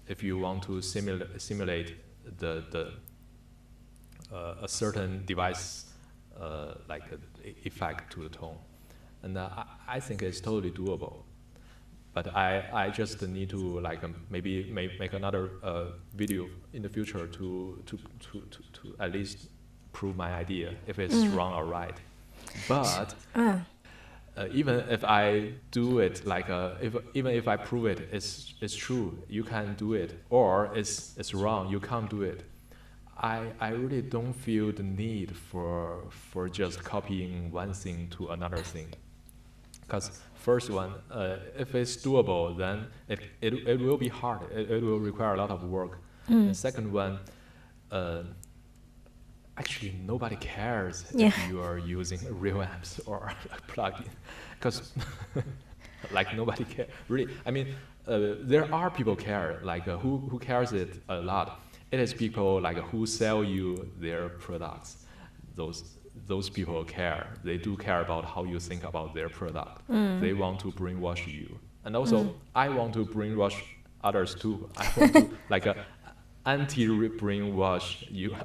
if you want to simulate a certain device like effect to the tone, and I think it's totally doable. But I just need to like maybe make another video in the future to at least prove my idea if it's wrong or right. But even if I do it like even if I prove it's true, you can do it, or it's wrong, you can't do it. I really don't feel the need for just copying one thing to another thing. Because first one, if it's doable, then it will be hard. It will require a lot of work. The second one, actually nobody cares if you are using real amps or a plugin, because like nobody cares really. I mean, there are people care, like who cares it a lot. It is people like who sell you their products. Those people care. They do care about how you think about their product. They want to brainwash you, and also I want to brainwash others too. I want to like anti-brainwash you.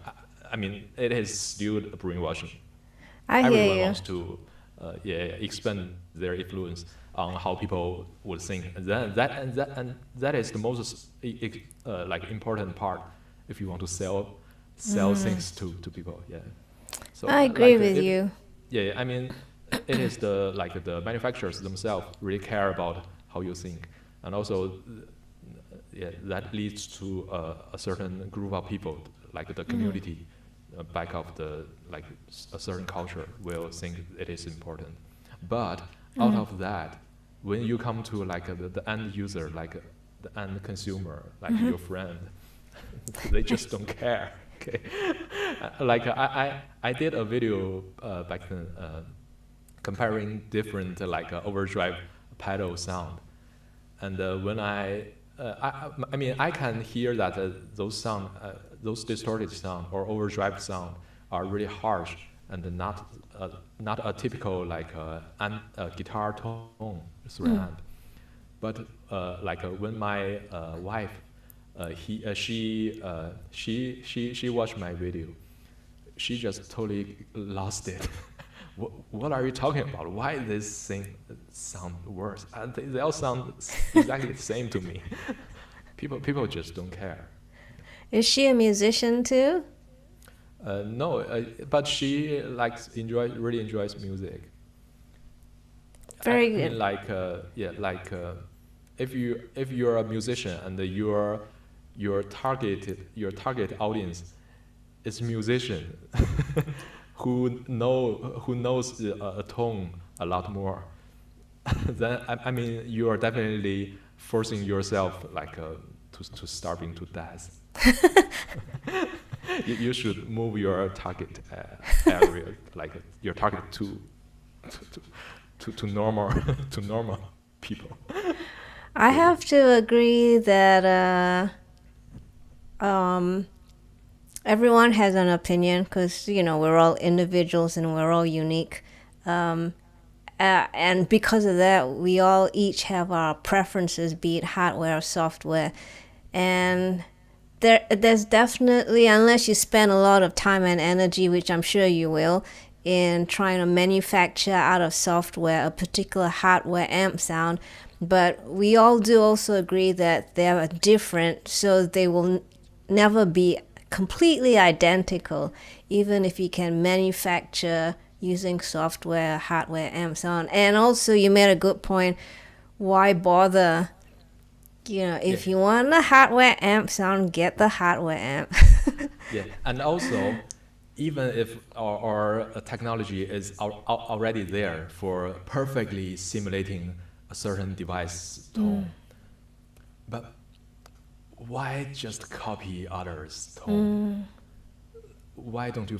I mean, it is still brainwashing. Everyone wants to expand their influence on how people would think. And then that is the most like important part if you want to sell things to people. Yeah. So I agree with you. Yeah, I mean, it is the manufacturers themselves really care about how you think, and also that leads to a certain group of people, like the community back of the like a certain culture will think it is important. But out of that, when you come to like the end user, like the end consumer, like your friend, they just don't care. Okay, like I did a video back then comparing different like overdrive pedal sound, and when I mean I can hear that those distorted sound or overdrive sound are really harsh and not a typical like guitar tone through an amp. But like when my wife she watched my video, she just totally lost it. What are you talking about? Why this thing sound worse? They all sound exactly the same to me. People just don't care. Is she a musician too? No, but she really enjoys music. Very good. I mean, like if you're a musician and your target audience is musician who knows a tone a lot more, then I mean you are definitely forcing yourself like to starving to death. You should move your target area, like your target to normal to normal people. I have to agree that everyone has an opinion because we're all individuals and we're all unique, and because of that, we all each have our preferences, be it hardware or software, and there's definitely, unless you spend a lot of time and energy, which I'm sure you will, in trying to manufacture out of software a particular hardware amp sound. But we all do also agree that they are different, so they will never be completely identical, even if you can manufacture using software, hardware, and so on. And also, you made a good point. Why bother? If you want the hardware amp sound, get the hardware amp. Yeah, and also, even if our technology is already there for perfectly simulating a certain device tone, but why just copy others' tone? Why don't you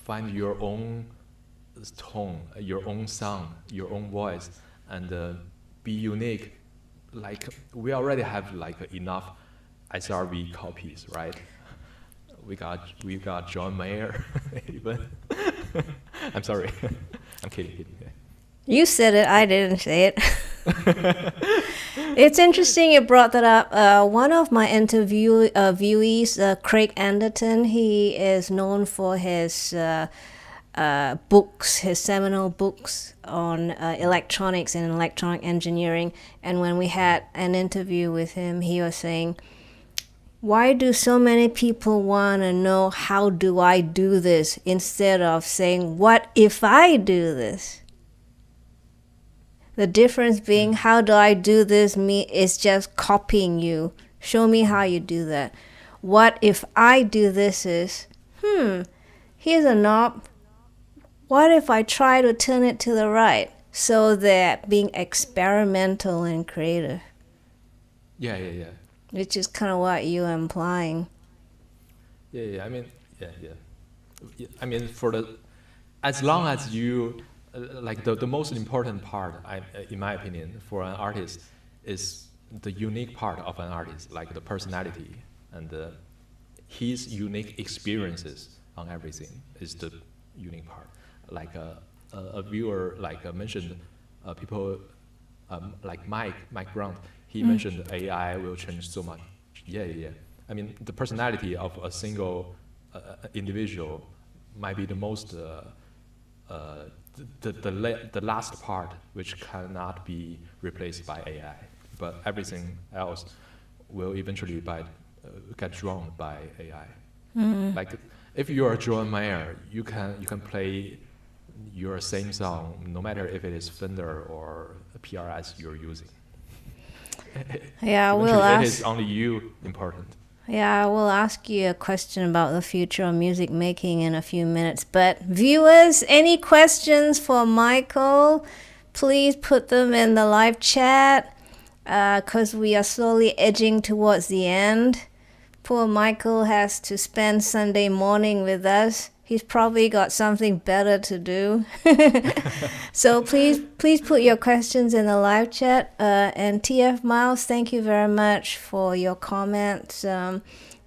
find your own tone, your own sound, your own voice, and be unique? Like, we already have like enough SRV copies, right? We got John Mayer even. I'm sorry. I'm kidding. You said it, I didn't say it. It's interesting you brought that up. One of my interviewees, Craig Anderton, he is known for his books, his seminal books on electronics and electronic engineering. And when we had an interview with him, he was saying, why do so many people want to know how do I do this instead of saying, what if I do this? The difference being, how do I do this is just copying you. Show me how you do that. What if I do this is, here's a knob. What if I try to turn it to the right? So that being experimental and creative. Yeah. Which is kind of what you're implying. Yeah. I mean, as long as you, like the most important part, in my opinion, for an artist is the unique part of an artist, like the personality and his unique experiences on everything is the unique part. Like a viewer, mentioned people like Mike Brown. He mentioned AI will change so much. Yeah. I mean, the personality of a single individual might be the most, the last part, which cannot be replaced by AI. But everything else will eventually get drawn by AI. Like, if you are John Mayer, you can play your same song, no matter if it is Fender or PRS you're using. Yeah, it is only you important. Yeah, I will ask you a question about the future of music making in a few minutes. But viewers, any questions for Michael? Please put them in the live chat, because we are slowly edging towards the end. Poor Michael has to spend Sunday morning with us. He's probably got something better to do. So please put your questions in the live chat. And TF Miles, thank you very much for your comments.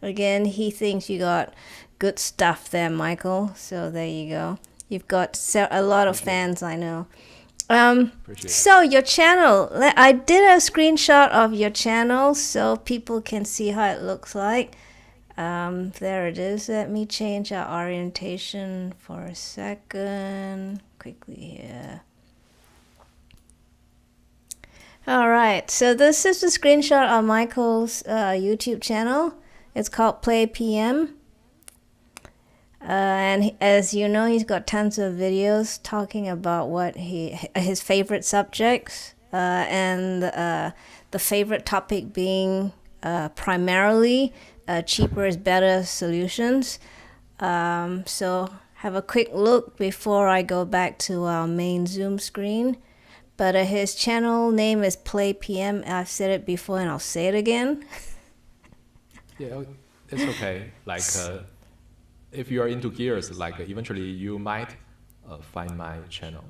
Again, he thinks you got good stuff there, Michael. So there you go. You've got a lot of fans, I know. So your channel, I did a screenshot of your channel so people can see how it looks like. There it is. Let me change our orientation for a second. Quickly here. Alright, so this is a screenshot of Michael's YouTube channel. It's called Play PM. And as you know, he's got tons of videos talking about what his favorite subjects, and the favorite topic being primarily cheaper is better solutions. So have a quick look before I go back to our main Zoom screen. But his channel name is Play PM. I've said it before and I'll say it again. Yeah, it's okay. Like, if you are into gears, like eventually you might find my channel.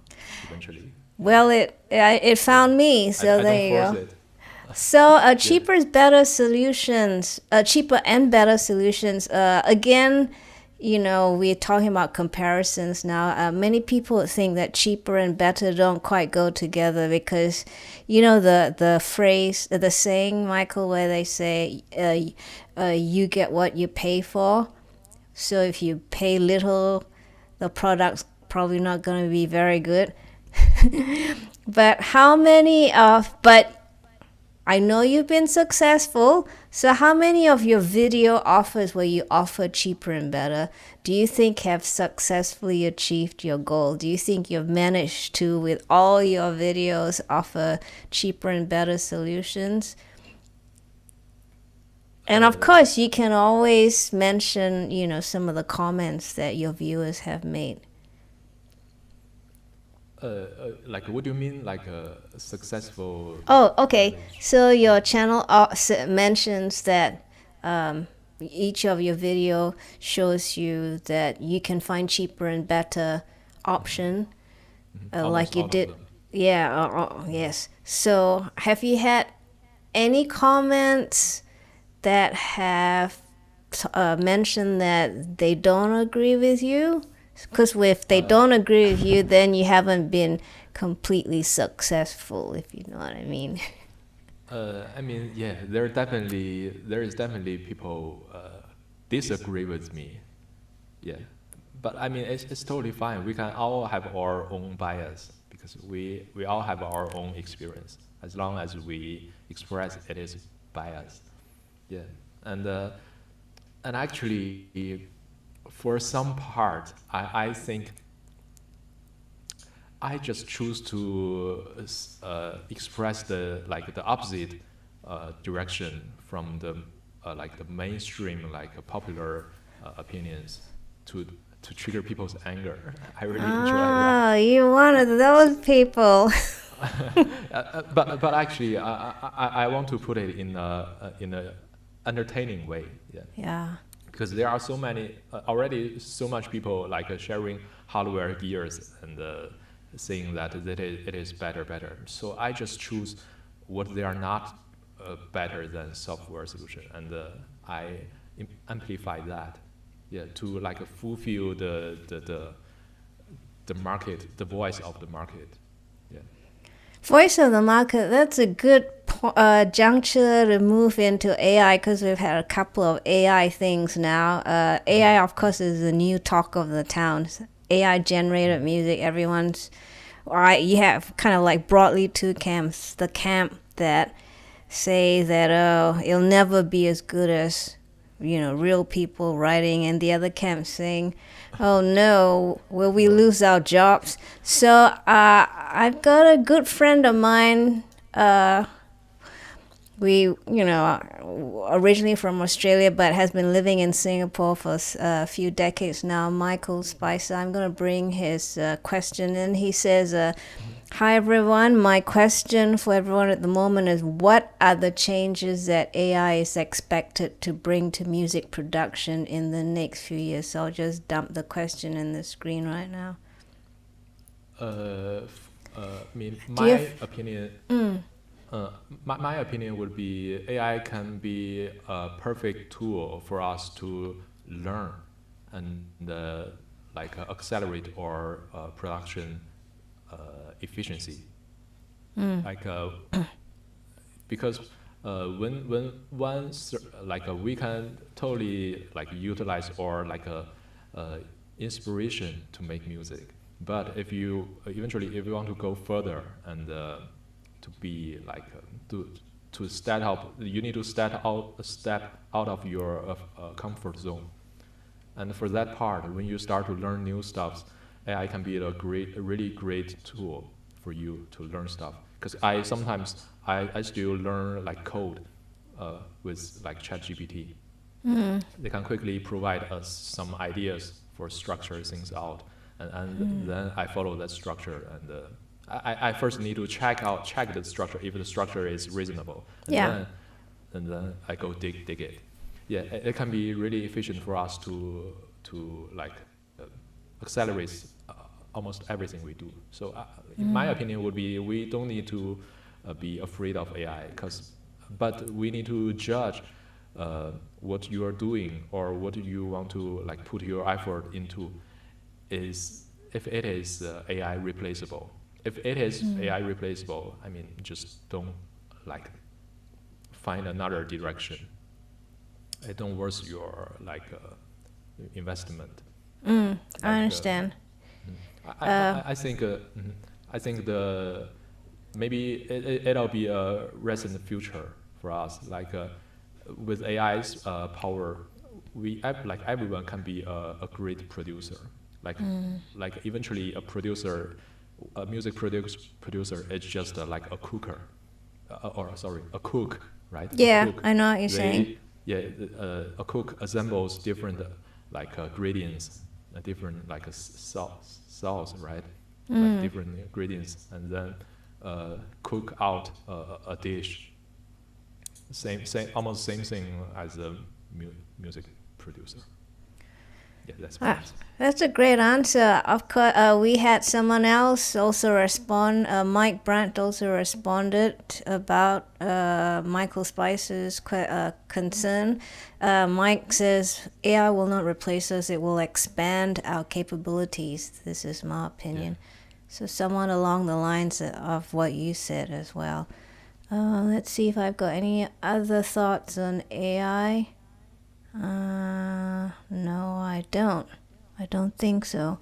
Eventually. Well, it found me, so there you go. So cheaper is better solutions. Cheaper and better solutions. Again, you know, we're talking about comparisons now. Many people think that cheaper and better don't quite go together because, you know, the phrase, the saying, Michael, where they say, you get what you pay for. So if you pay little, the product's probably not going to be very good. But I know you've been successful. So how many of your video offers where you offer cheaper and better do you think have successfully achieved your goal? Do you think you've managed to, with all your videos, offer cheaper and better solutions? And of course, you can always mention, some of the comments that your viewers have made. Like, what do you mean, like a successful? Oh, okay. So your channel mentions that each of your video shows you that you can find cheaper and better option, like you did. Yeah. Yes. So have you had any comments that have mentioned that they don't agree with you? Because if they don't agree with you, then you haven't been completely successful, if you know what I mean. I mean, yeah, there is definitely people disagree with me. Yeah, but I mean, it's totally fine. We can all have our own bias because we all have our own experience as long as we express it is bias. Yeah, and actually, for some part, I think I just choose to express the opposite direction from the like the mainstream popular opinions to trigger people's anger. I really enjoy that. Oh, you're one of those people. But actually, I want to put it in a entertaining way. Yeah. Yeah. Because there are so many already so much people sharing hardware gears and saying that it is better. So I just choose what they are not better than software solution, and I amplify that, yeah, to fulfill the market, the voice of the market, yeah. Voice of the market, that's a good juncture to move into AI, because we've had a couple of AI things now. AI, of course, is the new talk of the town. AI generated music, you have kind of broadly two camps. The camp that say that, it'll never be as good as, real people writing, and the other camp saying, oh no, will we lose our jobs? So I've got a good friend of mine, originally from Australia, but has been living in Singapore for a few decades now, Michael Spicer. I'm going to bring his question in. He says, hi everyone, my question for everyone at the moment is, what are the changes that AI is expected to bring to music production in the next few years? So I'll just dump the question in the screen right now. I mean, my opinion... my opinion would be AI can be a perfect tool for us to learn and accelerate our production efficiency. Because when once we can totally utilize our inspiration to make music, but if you want to go further and to be to step up, you need to step out of your comfort zone. And for that part, when you start to learn new stuff, AI can be a really great tool for you to learn stuff. Because I sometimes still learn code with ChatGPT. They can quickly provide us some ideas for structure things out, and then I follow that structure, and I first need to check the structure if the structure is reasonable, and then I go dig it. Yeah, it can be really efficient for us to accelerate almost everything we do. So in my opinion would be, we don't need to be afraid of AI, but we need to judge what you are doing or what you want to put your effort into, is if it is AI replaceable. If it is AI replaceable, I mean, just don't find another direction. It don't worth your investment. I understand. I think the maybe it'll be a recent future for us. Like with AI's power, like everyone can be a great producer. Like eventually a music producer is just like a cooker, a cook, right? Yeah, a cook. I know what you're saying. Yeah, a cook assembles different ingredients, different sauce, right? Like different ingredients, and then cook out a dish. Almost same thing as a music producer. Yeah, that's my answer. That's a great answer. Of course, we had someone else also respond. Mike Brandt also responded about Michael Spicer's concern. Mike says, AI will not replace us. It will expand our capabilities. This is my opinion. Yeah. So someone along the lines of what you said as well. Let's see if I've got any other thoughts on AI. No, I don't. I don't think so.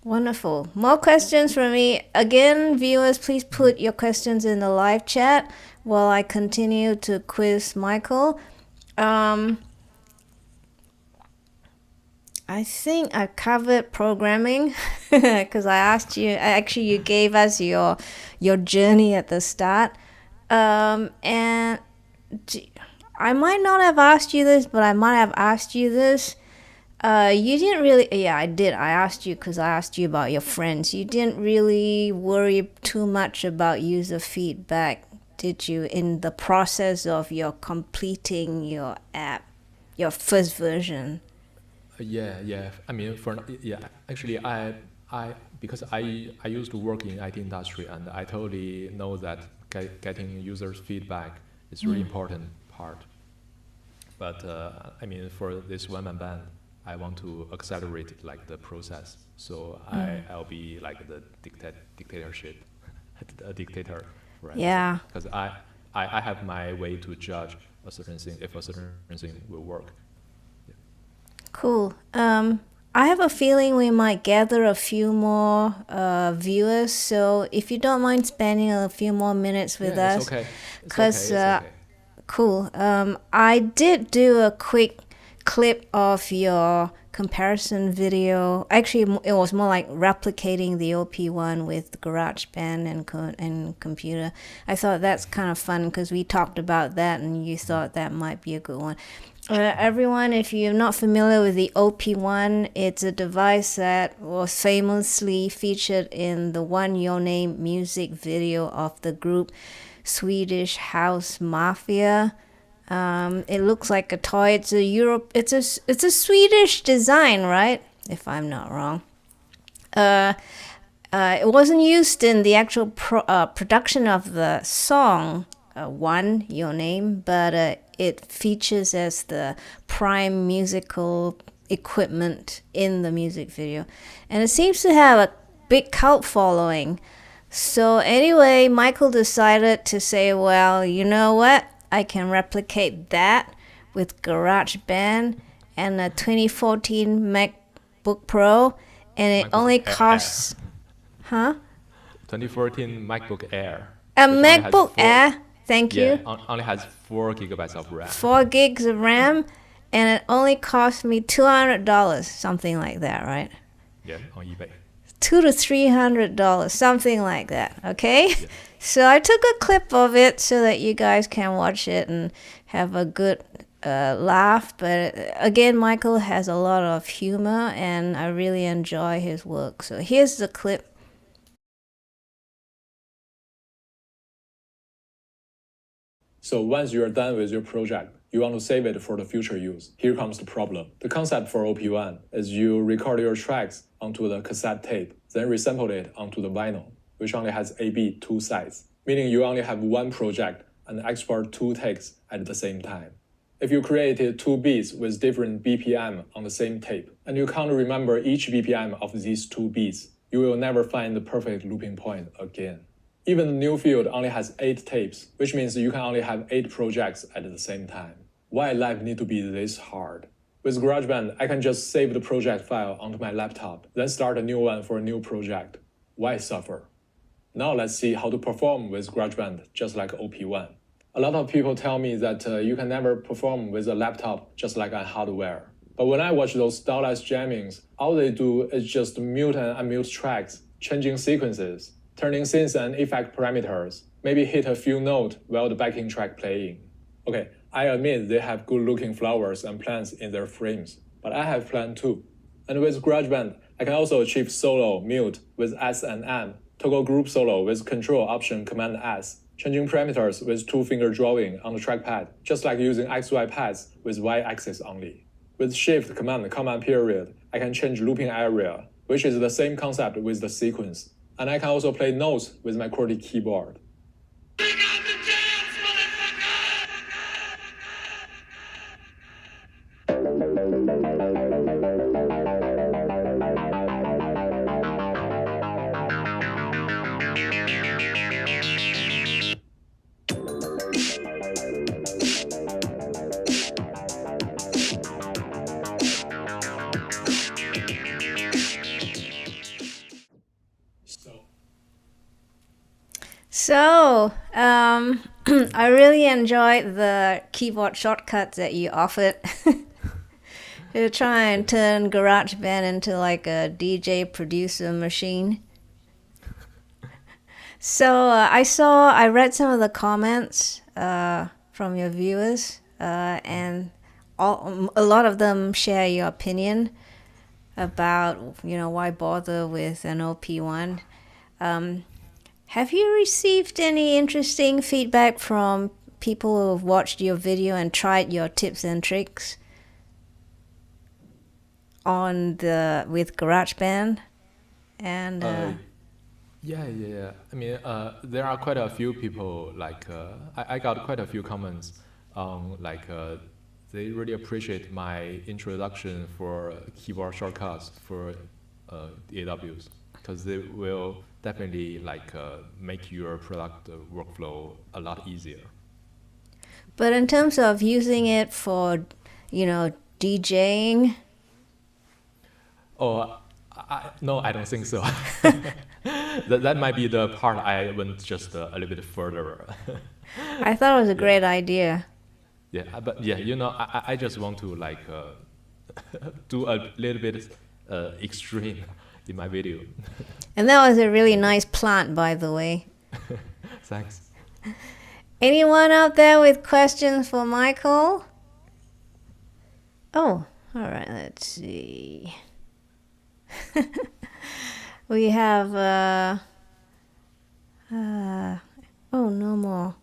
Wonderful. More questions from me. Again, viewers, please put your questions in the live chat while I continue to quiz Michael. I think I covered programming because I asked you, actually you gave us your journey at the start. And I might not have asked you this, but I might have asked you this. You didn't really, yeah, I did. I asked you because I asked you about your friends. You didn't really worry too much about user feedback, did you, in the process of your completing your app, your first version? Yeah. I mean, actually, because I used to work in IT industry, and I totally know that getting users' feedback is really important part. But I mean, for this one-man band, I want to accelerate like the process. So I'll be like the dictatorship, a dictator, right? Yeah. Because I have my way to judge a certain thing, if a certain thing will work. Yeah. Cool. I have a feeling we might gather a few more viewers. So if you don't mind spending a few more minutes with us. It's okay. Because cool. I did do a quick clip of your comparison video. Actually, it was more like replicating the OP1 with GarageBand and computer. I thought that's kind of fun because we talked about that and you thought that might be a good one. Everyone, if you're not familiar with the OP1, it's a device that was famously featured in the One Your Name music video of the group Swedish House Mafia. It looks like a toy. It's a Swedish design, right? If I'm not wrong. It wasn't used in the actual production of the song One Your Name, but it features as the prime musical equipment in the music video, and it seems to have a big cult following. So anyway, Michael decided to say, well, you know what? I can replicate that with GarageBand and a 2014 MacBook Pro, and it only costs... Huh? 2014 MacBook Air. A MacBook Air, thank you. Only has 4 gigabytes of RAM. 4 gigs of RAM, and it only cost me $200, something like that, right? Yeah, on eBay. $200 to $300, something like that, okay? Yeah. So I took a clip of it so that you guys can watch it and have a good laugh. But again, Michael has a lot of humor, and I really enjoy his work. So here's the clip. So once you're done with your project, you want to save it for the future use. Here comes the problem. The concept for OP1 is you record your tracks onto the cassette tape, then resample it onto the vinyl, which only has A/B 2 sides, meaning you only have one project and export 2 takes at the same time. If you created 2 beats with different BPM on the same tape, and you can't remember each BPM of these 2 beats, you will never find the perfect looping point again. Even the new field only has 8 tapes, which means you can only have 8 projects at the same time. Why life need to be this hard? With GarageBand, I can just save the project file onto my laptop, then start a new one for a new project. Why suffer? Now let's see how to perform with GarageBand just like OP1. A lot of people tell me that you can never perform with a laptop just like on hardware. But when I watch those stylized jammings, all they do is just mute and unmute tracks, changing sequences, turning synth and effect parameters, maybe hit a few notes while the backing track playing. Okay, I admit they have good-looking flowers and plants in their frames, but I have plants too. And with GarageBand, I can also achieve solo, mute with S and M, toggle group solo with Control Option Command S, changing parameters with two-finger drawing on the trackpad, just like using XY pads with Y-axis only. With Shift Command period, I can change looping area, which is the same concept with the sequence. And I can also play notes with my QWERTY keyboard. So, I really enjoyed the keyboard shortcuts that you offered to try and turn GarageBand into like a DJ producer machine. So I read some of the comments from your viewers, and a lot of them share your opinion about, why bother with an OP1. Have you received any interesting feedback from people who have watched your video and tried your tips and tricks with GarageBand? And yeah. I mean, there are quite a few people, I got quite a few comments on, they really appreciate my introduction for keyboard shortcuts for AASamplePlayer, because they will definitely make your product workflow a lot easier. But in terms of using it for, DJing? Oh, no, I don't think so. that might be the part I went just a little bit further. I thought it was a great idea. Yeah, but yeah, I just want to do a little bit extreme in my video. And that was a really nice plant, by the way. Thanks. Anyone out there with questions for Michael? Oh, all right, let's see. We have, no more.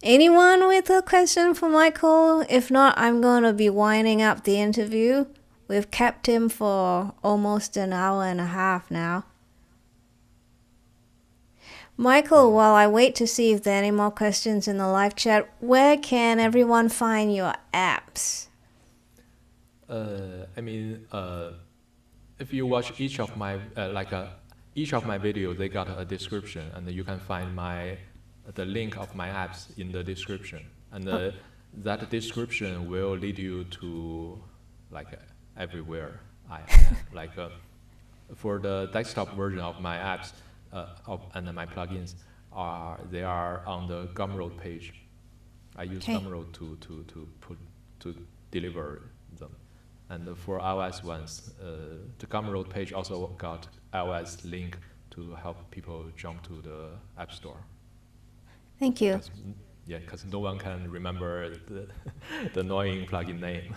Anyone with a question for Michael? If not, I'm going to be winding up the interview. We've kept him for almost an hour and a half now. Michael, while I wait to see if there are any more questions in the live chat, where can everyone find your apps? If you watch each of my videos, they got a description, and you can find the link of my apps in the description, and that description will lead you to everywhere I am. For the desktop version of my apps and my plugins, they are on the Gumroad page. I use Gumroad to deliver them. And for iOS ones, the Gumroad page also got iOS link to help people jump to the App Store. Thank you. Because no one can remember the annoying plugin name.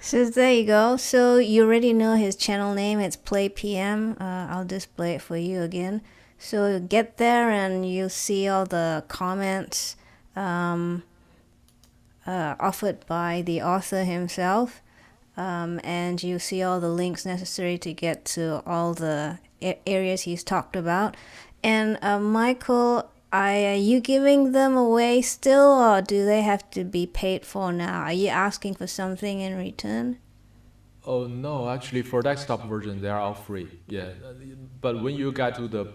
So there you go. So you already know his channel name. It's PlayPM. I'll display it for you again. So get there and you'll see all the comments offered by the author himself. And you see all the links necessary to get to all the areas he's talked about. And Michael, are you giving them away still, or do they have to be paid for now? Are you asking for something in return? Oh no, actually for desktop version they are all free. Yeah, but when you get to the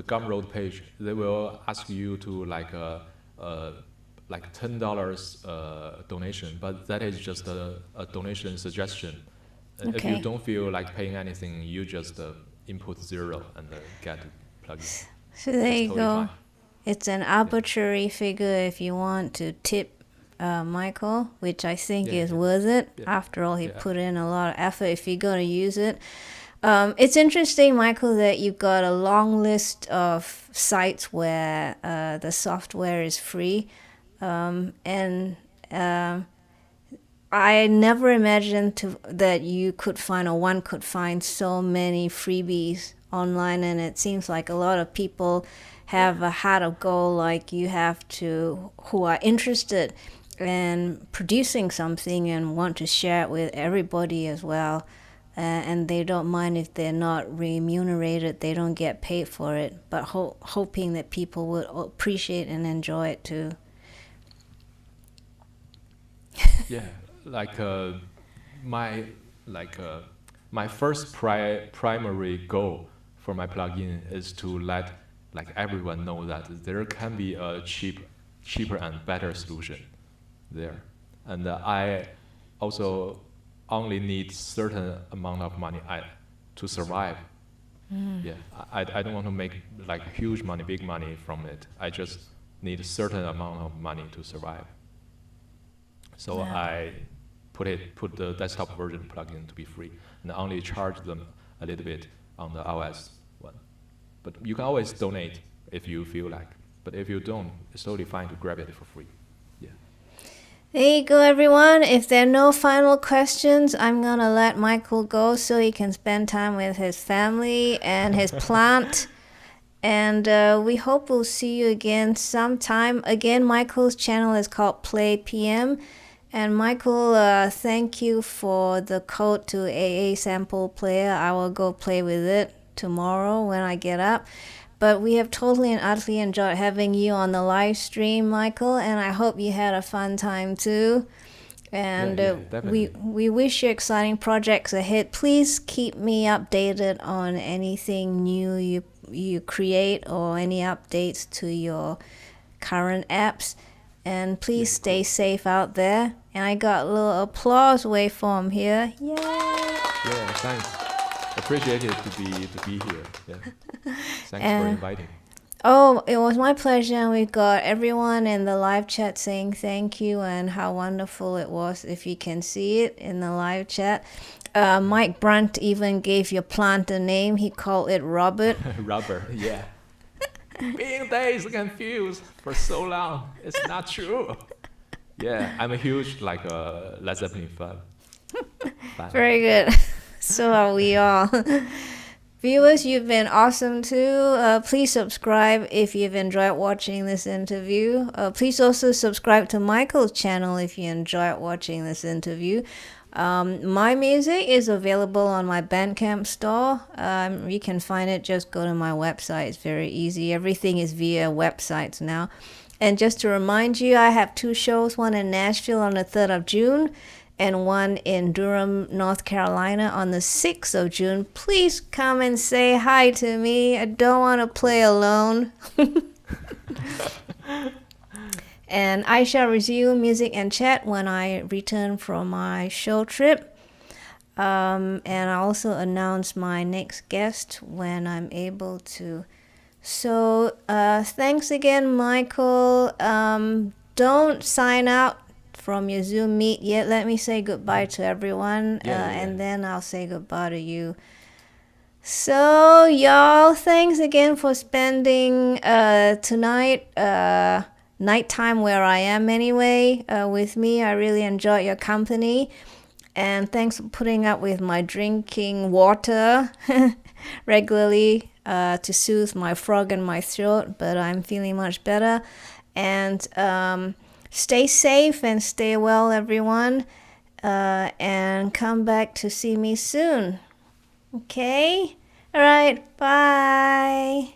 Gumroad page, they will ask you to $10 donation, but that is just a donation suggestion. If you don't feel like paying anything, you just input 0 and get plugin. So there you totally go. fine. It's an arbitrary figure if you want to tip Michael, which I think is worth it. Yeah. After all, he put in a lot of effort if you're going to use it. It's interesting, Michael, that you've got a long list of sites where the software is free. I never imagined that you could find, or one could find, so many freebies online, and it seems like a lot of people have a heart of gold like you have to, who are interested in producing something and want to share it with everybody as well. And they don't mind if they're not remunerated, they don't get paid for it, but hoping that people would appreciate and enjoy it too. Yeah, my first primary goal for my plugin is to let everyone know that there can be a cheaper and better solution there, and I also only need certain amount of money to survive. Yeah, I don't want to make huge money, big money from it. I just need a certain amount of money to survive. So I put the desktop version plugin to be free, and only charge them a little bit on the iOS one. But you can always donate if you feel like. But if you don't, it's totally fine to grab it for free. Yeah. There you go, everyone. If there are no final questions, I'm going to let Michael go so he can spend time with his family and his plant. And we hope we'll see you again sometime. Again, Michael's channel is called Play PM. And Michael, thank you for the code to AASamplePlayer. I will go play with it tomorrow when I get up. But we have totally and utterly enjoyed having you on the live stream, Michael, and I hope you had a fun time too. And we wish you exciting projects ahead. Please keep me updated on anything new you create or any updates to your current apps. And please stay safe out there. And I got a little applause waveform here. Yay! Yeah, thanks. Appreciate it to be here. Yeah. Thanks for inviting. Oh, it was my pleasure. And we got everyone in the live chat saying thank you and how wonderful it was. If you can see it in the live chat. Mike Brunt even gave your plant a name. He called it Robert. Robert, yeah. Being dazed confused for so long, it's not true. Yeah, I'm a huge Led Zeppelin fan. Very good. So are we all. Viewers, you've been awesome too. Please subscribe if you've enjoyed watching this interview. Please also subscribe to Michael's channel if you enjoyed watching this interview. My music is available on my Bandcamp store. You can find it, just go to my website. It's very easy. Everything is via websites now. And just to remind you, I have 2 shows, one in Nashville on the 3rd of June and one in Durham, North Carolina on the 6th of June. Please come and say hi to me. I don't want to play alone. And I shall resume music and chat when I return from my show trip. And I also announce my next guest when I'm able to. So thanks again, Michael. Don't sign out from your Zoom meet yet. Let me say goodbye to everyone, and then I'll say goodbye to you. So y'all, thanks again for spending tonight, nighttime where I am anyway, with me. I really enjoyed your company, and thanks for putting up with my drinking water regularly to soothe my frog in my throat, but I'm feeling much better. And stay safe and stay well, everyone, and come back to see me soon. Okay? All right, bye.